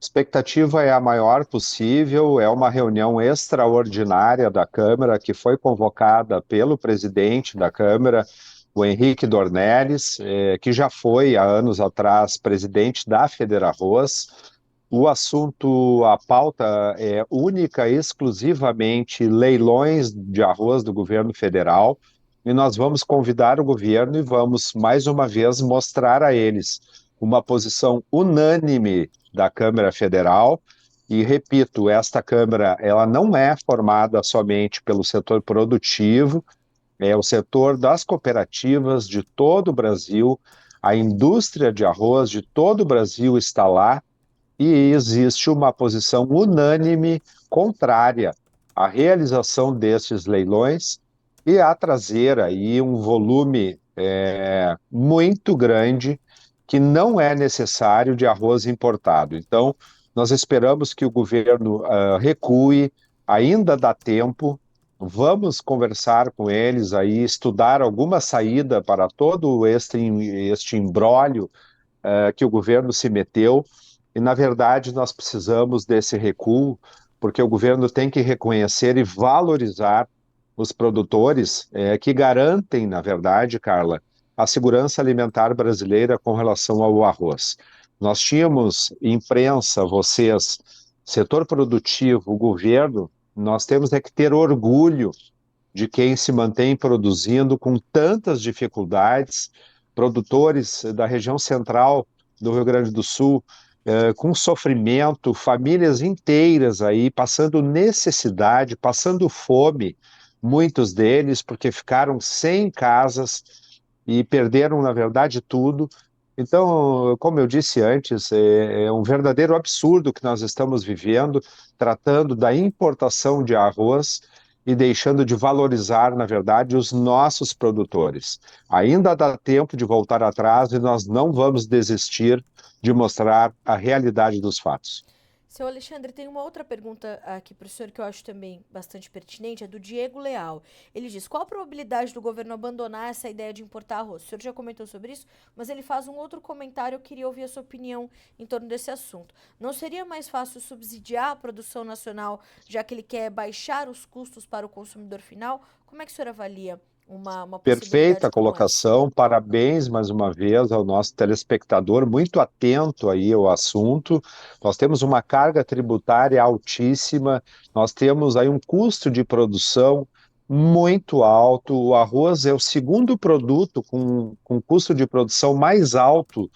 Expectativa é a maior possível, é uma reunião extraordinária da Câmara, que foi convocada pelo presidente da Câmara, o Henrique Dornelles, que já foi, há anos atrás, presidente da Federarroz. O assunto, a pauta é única e exclusivamente leilões de arroz do governo federal, e nós vamos convidar o governo e vamos, mais uma vez, mostrar a eles uma posição unânime da Câmara Federal. E, repito, esta Câmara ela não é formada somente pelo setor produtivo, é o setor das cooperativas de todo o Brasil, a indústria de arroz de todo o Brasil está lá, e existe uma posição unânime contrária à realização desses leilões e a trazer aí um volume muito grande que não é necessário de arroz importado. Então, nós esperamos que o governo recue, ainda dá tempo, vamos conversar com eles aí, estudar alguma saída para todo este imbróglio que o governo se meteu, e na verdade nós precisamos desse recuo, porque o governo tem que reconhecer e valorizar os produtores que garantem, na verdade, Carla, a segurança alimentar brasileira com relação ao arroz. Nós tínhamos imprensa, vocês, setor produtivo, o governo, nós temos que ter orgulho de quem se mantém produzindo com tantas dificuldades, produtores da região central do Rio Grande do Sul, com sofrimento, famílias inteiras aí passando necessidade, passando fome, muitos deles porque ficaram sem casas e perderam, na verdade, tudo. Então, como eu disse antes, é um verdadeiro absurdo que nós estamos vivendo, tratando da importação de arroz e deixando de valorizar, na verdade, os nossos produtores. Ainda dá tempo de voltar atrás e nós não vamos desistir de mostrar a realidade dos fatos. Seu Alexandre, tem uma outra pergunta aqui para o senhor que eu acho também bastante pertinente, é do Diego Leal. Ele diz, qual a probabilidade do governo abandonar essa ideia de importar arroz? O senhor já comentou sobre isso, mas ele faz um outro comentário, eu queria ouvir a sua opinião em torno desse assunto. Não seria mais fácil subsidiar a produção nacional, já que ele quer baixar os custos para o consumidor final? Como é que o senhor avalia uma Perfeita possibilidade como essa? colocação, parabéns mais uma vez ao nosso telespectador, muito atento aí ao assunto. Nós temos uma carga tributária altíssima, nós temos aí um custo de produção muito alto. O arroz é o segundo produto com custo de produção mais alto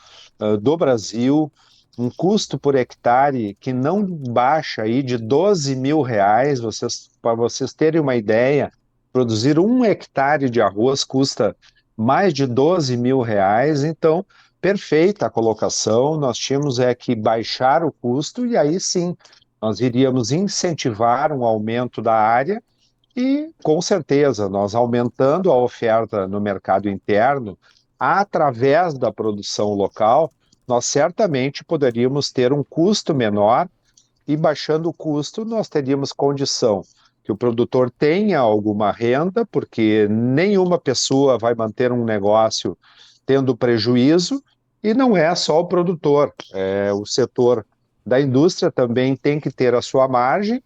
do Brasil, um custo por hectare que não baixa aí de R$ 12.000, para vocês terem uma ideia. Produzir 1 hectare de arroz custa mais de R$ 12.000, então, perfeita a colocação, nós tínhamos que baixar o custo e aí sim, nós iríamos incentivar um aumento da área e, com certeza, nós aumentando a oferta no mercado interno, através da produção local, nós certamente poderíamos ter um custo menor e baixando o custo, nós teríamos condição que o produtor tenha alguma renda, porque nenhuma pessoa vai manter um negócio tendo prejuízo, e não é só o produtor, o setor da indústria também tem que ter a sua margem,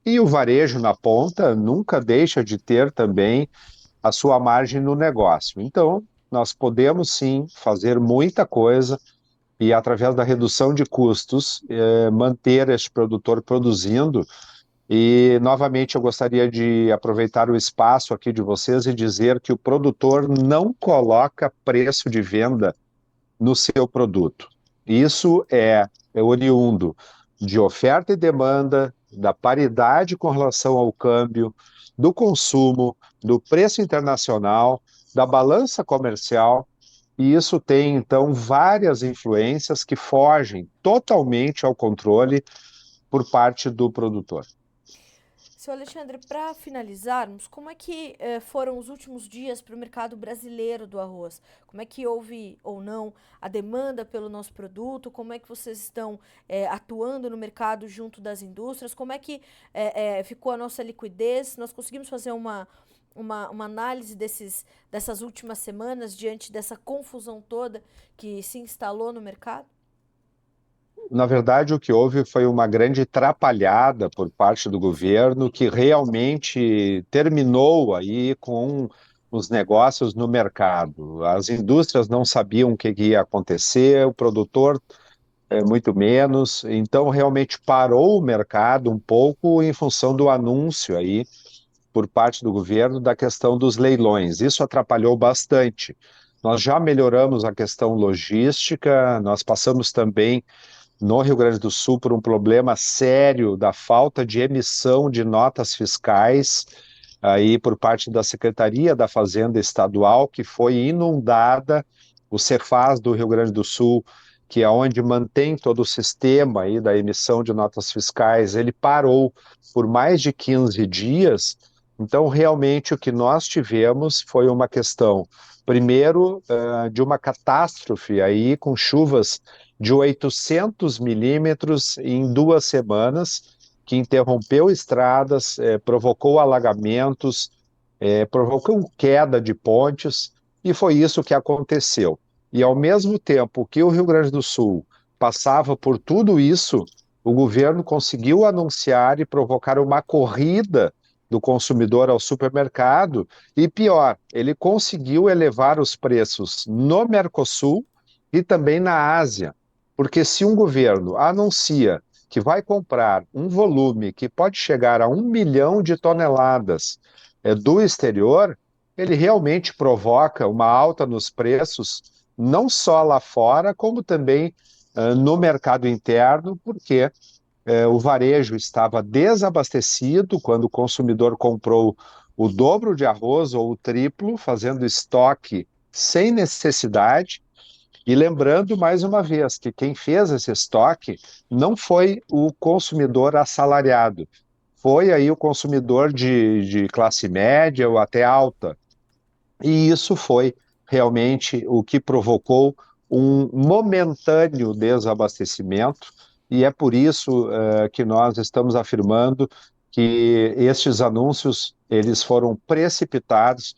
e o varejo na ponta nunca deixa de ter também a sua margem no negócio. Então, nós podemos sim fazer muita coisa, e através da redução de custos, manter este produtor produzindo. E, novamente, eu gostaria de aproveitar o espaço aqui de vocês e dizer que o produtor não coloca preço de venda no seu produto. Isso é oriundo de oferta e demanda, da paridade com relação ao câmbio, do consumo, do preço internacional, da balança comercial, e isso tem, então, várias influências que fogem totalmente ao controle por parte do produtor. Seu Alexandre, para finalizarmos, como é que foram os últimos dias para o mercado brasileiro do arroz? Como é que houve ou não a demanda pelo nosso produto? Como é que vocês estão atuando no mercado junto das indústrias? Como é que ficou a nossa liquidez? Nós conseguimos fazer uma análise dessas últimas semanas diante dessa confusão toda que se instalou no mercado? Na verdade, o que houve foi uma grande atrapalhada por parte do governo, que realmente terminou aí com os negócios no mercado. As indústrias não sabiam o que ia acontecer, o produtor muito menos, então realmente parou o mercado um pouco em função do anúncio aí por parte do governo da questão dos leilões. Isso atrapalhou bastante. Nós já melhoramos a questão logística, nós passamos também no Rio Grande do Sul por um problema sério da falta de emissão de notas fiscais aí por parte da Secretaria da Fazenda Estadual, que foi inundada. O Cefaz do Rio Grande do Sul, que é onde mantém todo o sistema aí da emissão de notas fiscais, ele parou por mais de 15 dias. Então, realmente, o que nós tivemos foi uma questão, primeiro, de uma catástrofe aí com chuvas de 800 milímetros em 2 semanas, que interrompeu estradas, provocou alagamentos, provocou queda de pontes, e foi isso que aconteceu. E ao mesmo tempo que o Rio Grande do Sul passava por tudo isso, o governo conseguiu anunciar e provocar uma corrida do consumidor ao supermercado, e pior, ele conseguiu elevar os preços no Mercosul e também na Ásia, porque se um governo anuncia que vai comprar um volume que pode chegar a 1 milhão de toneladas do exterior, ele realmente provoca uma alta nos preços, não só lá fora, como também no mercado interno, porque o varejo estava desabastecido quando o consumidor comprou o dobro de arroz ou o triplo, fazendo estoque sem necessidade. E lembrando mais uma vez que quem fez esse estoque não foi o consumidor assalariado, foi aí o consumidor de classe média ou até alta. E isso foi realmente o que provocou um momentâneo desabastecimento, e é por isso que nós estamos afirmando que estes anúncios eles foram precipitados,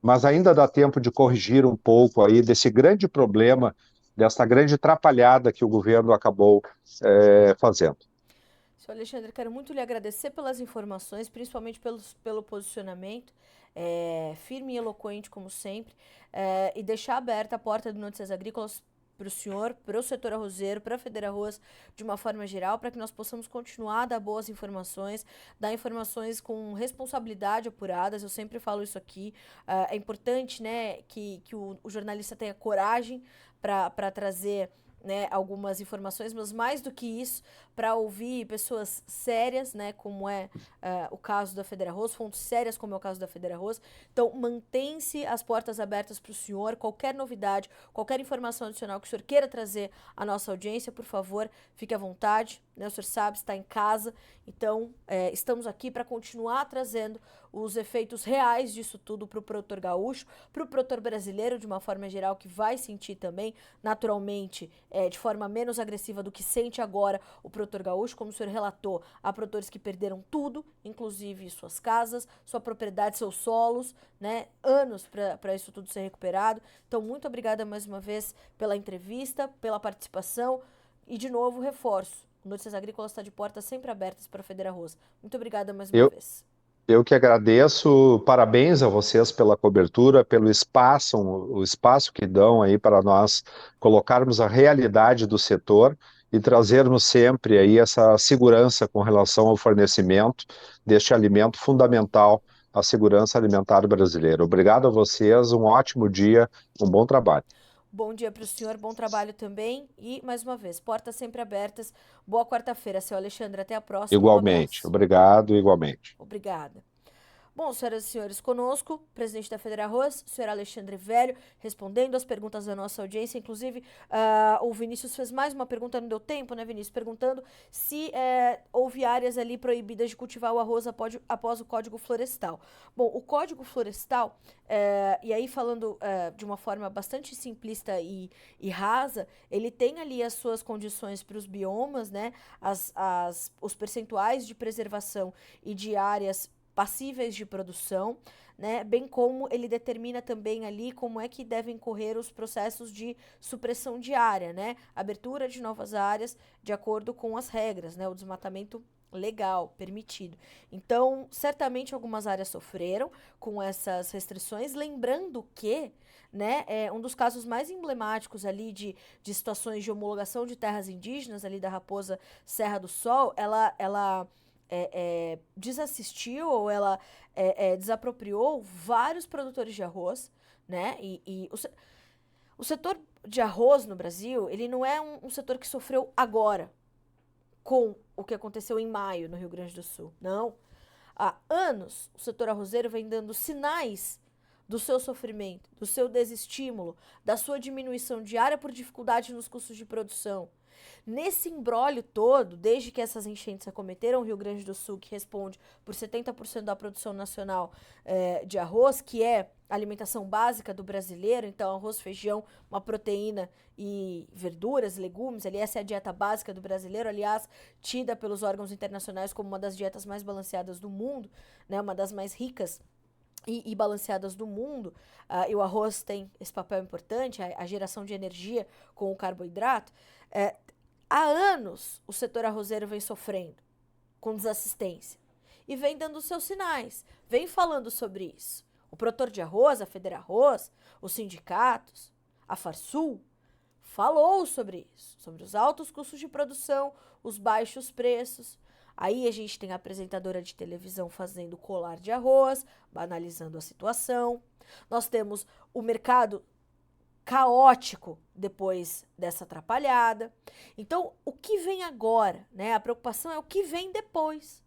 mas ainda dá tempo de corrigir um pouco aí desse grande problema, dessa grande atrapalhada que o governo acabou fazendo. Senhor Alexandre, quero muito lhe agradecer pelas informações, principalmente pelo posicionamento, firme e eloquente, como sempre, e deixar aberta a porta do Notícias Agrícolas para o senhor, para o setor arrozeiro, para a Federarroz, de uma forma geral, para que nós possamos continuar a dar boas informações, dar informações com responsabilidade apuradas. Eu sempre falo isso aqui. É importante, né, que o jornalista tenha coragem para trazer, né, algumas informações, mas mais do que isso, para ouvir pessoas sérias, né, como é o caso da Federarroz, fontes sérias, como é o caso da Federarroz. Então, mantém-se as portas abertas para o senhor. Qualquer novidade, qualquer informação adicional que o senhor queira trazer à nossa audiência, por favor, fique à vontade, né, o senhor sabe, está em casa. Então, estamos aqui para continuar trazendo os efeitos reais disso tudo para o produtor gaúcho, para o produtor brasileiro, de uma forma geral, que vai sentir também, naturalmente, de forma menos agressiva do que sente agora o produtor gaúcho. Como o senhor relatou, há produtores que perderam tudo, inclusive suas casas, sua propriedade, seus solos, né? Anos para isso tudo ser recuperado. Então, muito obrigada mais uma vez pela entrevista, pela participação e, de novo, reforço. O Notícias Agrícolas está de portas sempre abertas para a Federarroz. Muito obrigada mais uma vez. Eu que agradeço, parabéns a vocês pela cobertura, pelo espaço, o espaço que dão aí para nós colocarmos a realidade do setor e trazermos sempre aí essa segurança com relação ao fornecimento deste alimento fundamental à segurança alimentar brasileira. Obrigado a vocês, um ótimo dia, um bom trabalho. Bom dia para o senhor, bom trabalho também e, mais uma vez, portas sempre abertas. Boa quarta-feira, seu Alexandre. Até a próxima. Igualmente. Obrigado, igualmente. Obrigada. Bom, senhoras e senhores, conosco, presidente da Federarroz, senhor Alexandre Velho, respondendo as perguntas da nossa audiência. Inclusive, o Vinícius fez mais uma pergunta, não deu tempo, né, Vinícius? Perguntando se houve áreas ali proibidas de cultivar o arroz após o Código Florestal. Bom, o Código Florestal, e aí falando de uma forma bastante simplista e rasa, ele tem ali as suas condições para os biomas, né, os percentuais de preservação e de áreas passíveis de produção, né, bem como ele determina também ali como é que devem correr os processos de supressão de área, né, abertura de novas áreas de acordo com as regras, né, o desmatamento legal, permitido. Então, certamente algumas áreas sofreram com essas restrições, lembrando que, né, um dos casos mais emblemáticos ali de situações de homologação de terras indígenas, ali da Raposa Serra do Sol, ela desassistiu ou ela desapropriou vários produtores de arroz, né? E o setor de arroz no Brasil, ele não é um setor que sofreu agora com o que aconteceu em maio no Rio Grande do Sul. Não. Há anos o setor arrozeiro vem dando sinais do seu sofrimento, do seu desestímulo, da sua diminuição diária por dificuldade nos custos de produção. Nesse imbróglio todo, desde que essas enchentes acometeram o Rio Grande do Sul, que responde por 70% da produção nacional de arroz, que é a alimentação básica do brasileiro, então arroz, feijão, uma proteína e verduras, legumes, ali essa é a dieta básica do brasileiro, aliás, tida pelos órgãos internacionais como uma das dietas mais balanceadas do mundo, né, uma das mais ricas e balanceadas do mundo. E o arroz tem esse papel importante, a geração de energia com o carboidrato. Há anos o setor arrozeiro vem sofrendo com desassistência. e vem dando seus sinais, vem falando sobre isso. O produtor de arroz, a Federarroz, os sindicatos, a Farsul, falou sobre isso, sobre os altos custos de produção, os baixos preços. Aí a gente tem a apresentadora de televisão fazendo colar de arroz, banalizando a situação. Nós temos o mercado caótico depois dessa atrapalhada. Então, o que vem agora, né? A preocupação é o que vem depois.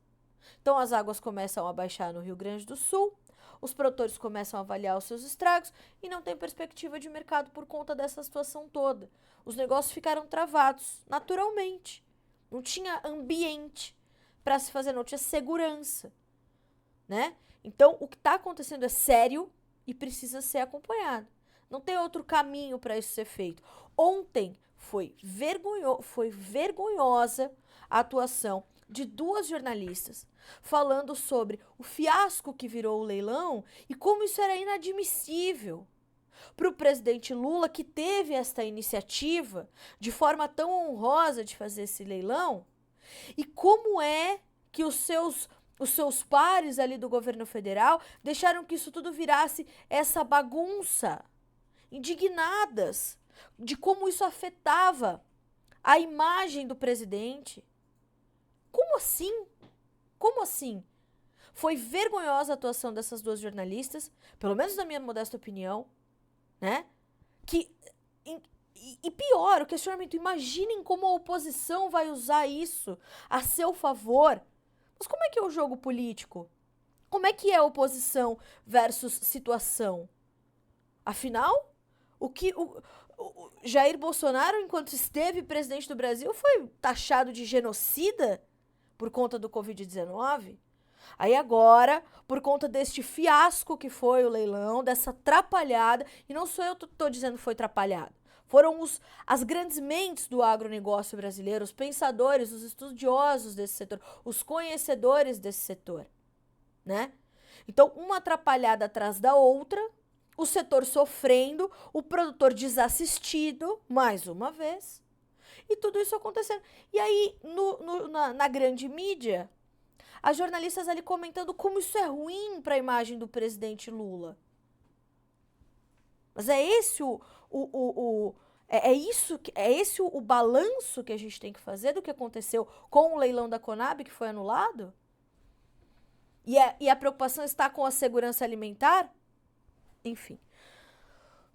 Então, as águas começam a baixar no Rio Grande do Sul, os produtores começam a avaliar os seus estragos e não tem perspectiva de mercado por conta dessa situação toda. Os negócios ficaram travados, naturalmente. Não tinha ambiente para se fazer, não tinha segurança, né? Então, o que está acontecendo é sério e precisa ser acompanhado. Não tem outro caminho para isso ser feito. Ontem foi vergonhosa a atuação de 2 jornalistas falando sobre o fiasco que virou o leilão e como isso era inadmissível para o presidente Lula, que teve esta iniciativa de forma tão honrosa de fazer esse leilão, e como é que os seus pares ali do governo federal deixaram que isso tudo virasse essa bagunça, indignadas de como isso afetava a imagem do presidente. Como assim? Como assim? Foi vergonhosa a atuação dessas 2 jornalistas, pelo menos na minha modesta opinião, né? E pior, o questionamento, imaginem como a oposição vai usar isso a seu favor. Mas como é que é o jogo político? Como é que é oposição versus situação? Afinal, o Jair Bolsonaro, enquanto esteve presidente do Brasil, foi taxado de genocida por conta do Covid-19. Aí agora, por conta deste fiasco que foi o leilão, dessa atrapalhada, e não sou eu que estou dizendo que foi atrapalhado, foram as grandes mentes do agronegócio brasileiro, os pensadores, os estudiosos desse setor, os conhecedores desse setor, né? Então, uma atrapalhada atrás da outra, o setor sofrendo, o produtor desassistido, mais uma vez, e tudo isso acontecendo. E aí, na grande mídia, as jornalistas ali comentando como isso é ruim para a imagem do presidente Lula. Mas é esse o balanço que a gente tem que fazer do que aconteceu com o leilão da Conab, que foi anulado? E a preocupação está com a segurança alimentar? Enfim.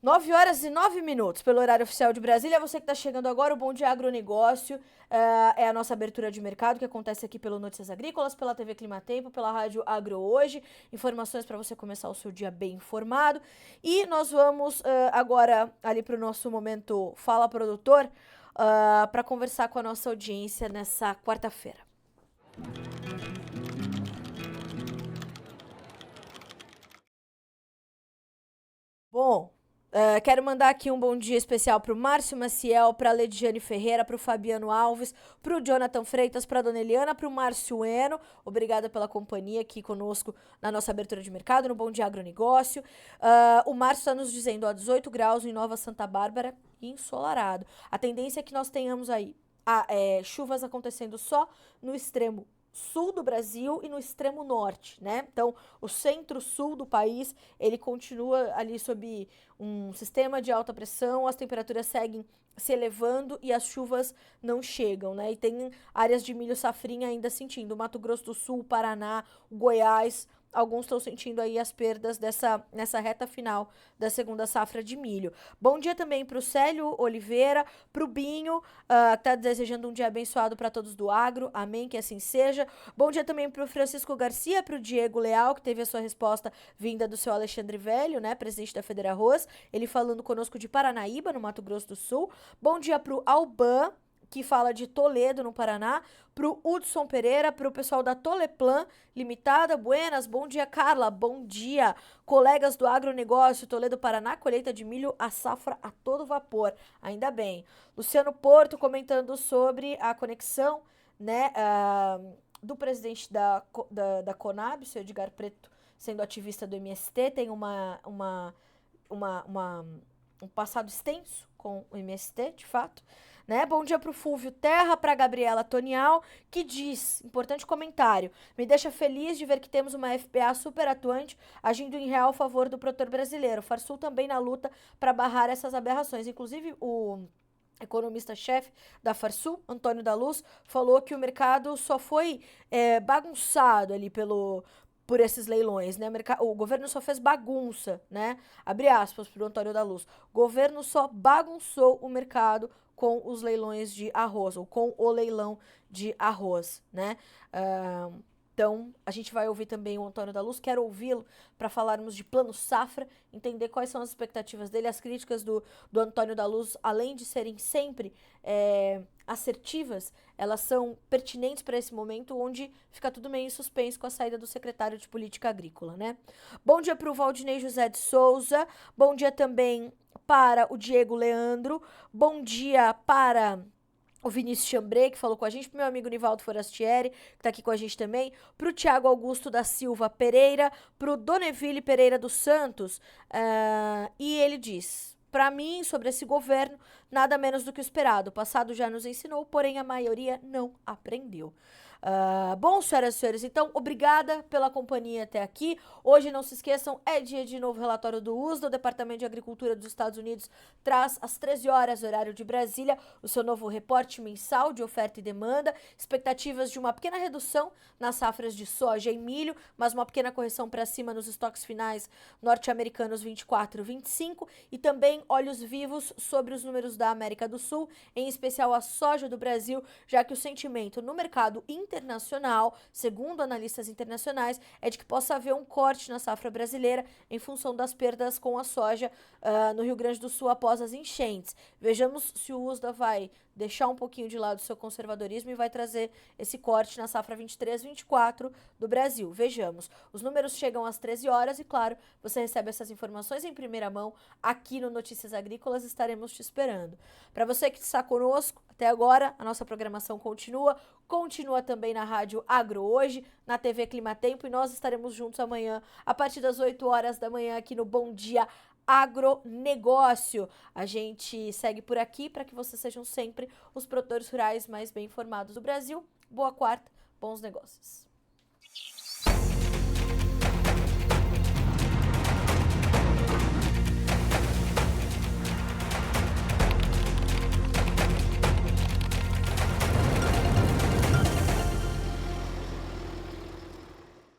9h09 pelo horário oficial de Brasília. Você que está chegando agora, o Bom Dia Agronegócio é a nossa abertura de mercado que acontece aqui pelo Notícias Agrícolas, pela TV Climatempo, pela Rádio Agro Hoje. Informações para você começar o seu dia bem informado. E nós vamos agora ali para o nosso momento Fala Produtor para conversar com a nossa audiência nessa quarta-feira. Bom, quero mandar aqui um bom dia especial pro Márcio Maciel, pra Lediane Ferreira, pro Fabiano Alves, pro Jonathan Freitas, pra Dona Eliana, pro Márcio Eno. Obrigada pela companhia aqui conosco na nossa abertura de mercado, no Bom Dia Agronegócio. O Márcio está nos dizendo, ó, 18 graus em Nova Santa Bárbara e ensolarado. A tendência é que nós tenhamos aí chuvas acontecendo só no extremo sul do Brasil e no extremo norte, né? Então, o centro-sul do país, ele continua ali sob um sistema de alta pressão, as temperaturas seguem se elevando e as chuvas não chegam, né? E tem áreas de milho safrinha ainda sentindo, Mato Grosso do Sul, Paraná, Goiás, alguns estão sentindo aí as perdas nessa reta final da segunda safra de milho. Bom dia também para o Célio Oliveira, para o Binho, que está desejando um dia abençoado para todos do agro, amém, que assim seja. Bom dia também para o Francisco Garcia, para o Diego Leal, que teve a sua resposta vinda do seu Alexandre Velho, né, presidente da Federarroz, ele falando conosco de Paranaíba, no Mato Grosso do Sul. Bom dia para o Alban, que fala de Toledo, no Paraná, pro Hudson Pereira, pro pessoal da Toleplan Limitada, buenas, bom dia, Carla, bom dia, colegas do agronegócio, Toledo, Paraná, colheita de milho, a safra a todo vapor, ainda bem. Luciano Porto comentando sobre a conexão, né, do presidente da Conab, o seu Edgar Preto, sendo ativista do MST, tem uma um passado extenso com o MST, de fato. Né? Bom dia pro Fúvio Terra, pra Gabriela Tonial, que diz, importante comentário, me deixa feliz de ver que temos uma FPA super atuante, agindo em real favor do produtor brasileiro. Farsul também na luta para barrar essas aberrações. Inclusive, o economista-chefe da Farsul, Antônio da Luz, falou que o mercado só foi bagunçado ali por esses leilões, né? O governo só fez bagunça, né? Abre aspas pro Antônio da Luz. O governo só bagunçou o mercado com os leilões de arroz, ou com o leilão de arroz, né? Então, a gente vai ouvir também o Antônio da Luz, quero ouvi-lo para falarmos de plano safra, entender quais são as expectativas dele, as críticas do Antônio da Luz, além de serem sempre assertivas, elas são pertinentes para esse momento onde fica tudo meio em suspenso com a saída do secretário de Política Agrícola, né? Bom dia para o Valdinei José de Souza, bom dia também para o Diego Leandro, bom dia para o Vinícius Chambré, que falou com a gente, pro meu amigo Nivaldo Forastieri, que tá aqui com a gente também, pro Thiago Augusto da Silva Pereira, pro Doneville Pereira dos Santos, e ele diz, para mim, sobre esse governo, nada menos do que o esperado. O passado já nos ensinou, porém a maioria não aprendeu. Bom, senhoras e senhores, então, obrigada pela companhia até aqui. Hoje, não se esqueçam, é dia de novo relatório do USDA. O Departamento de Agricultura dos Estados Unidos traz às 13 horas, horário de Brasília, o seu novo reporte mensal de oferta e demanda. Expectativas de uma pequena redução nas safras de soja e milho, mas uma pequena correção para cima nos estoques finais norte-americanos 24 e 25. E também olhos vivos sobre os números da América do Sul, em especial a soja do Brasil, já que o sentimento no mercado internacional, segundo analistas internacionais, é de que possa haver um corte na safra brasileira em função das perdas com a soja no Rio Grande do Sul após as enchentes. Vejamos se o USDA vai deixar um pouquinho de lado o seu conservadorismo e vai trazer esse corte na safra 23-24 do Brasil. Vejamos. Os números chegam às 13 horas e, claro, você recebe essas informações em primeira mão aqui no Notícias Agrícolas. Estaremos te esperando. Para você que está conosco até agora, a nossa programação continua também na Rádio Agro Hoje, na TV Climatempo, e nós estaremos juntos amanhã, a partir das 8 horas da manhã, aqui no Bom Dia Agronegócio. A gente segue por aqui para que vocês sejam sempre os produtores rurais mais bem informados do Brasil. Boa quarta, bons negócios.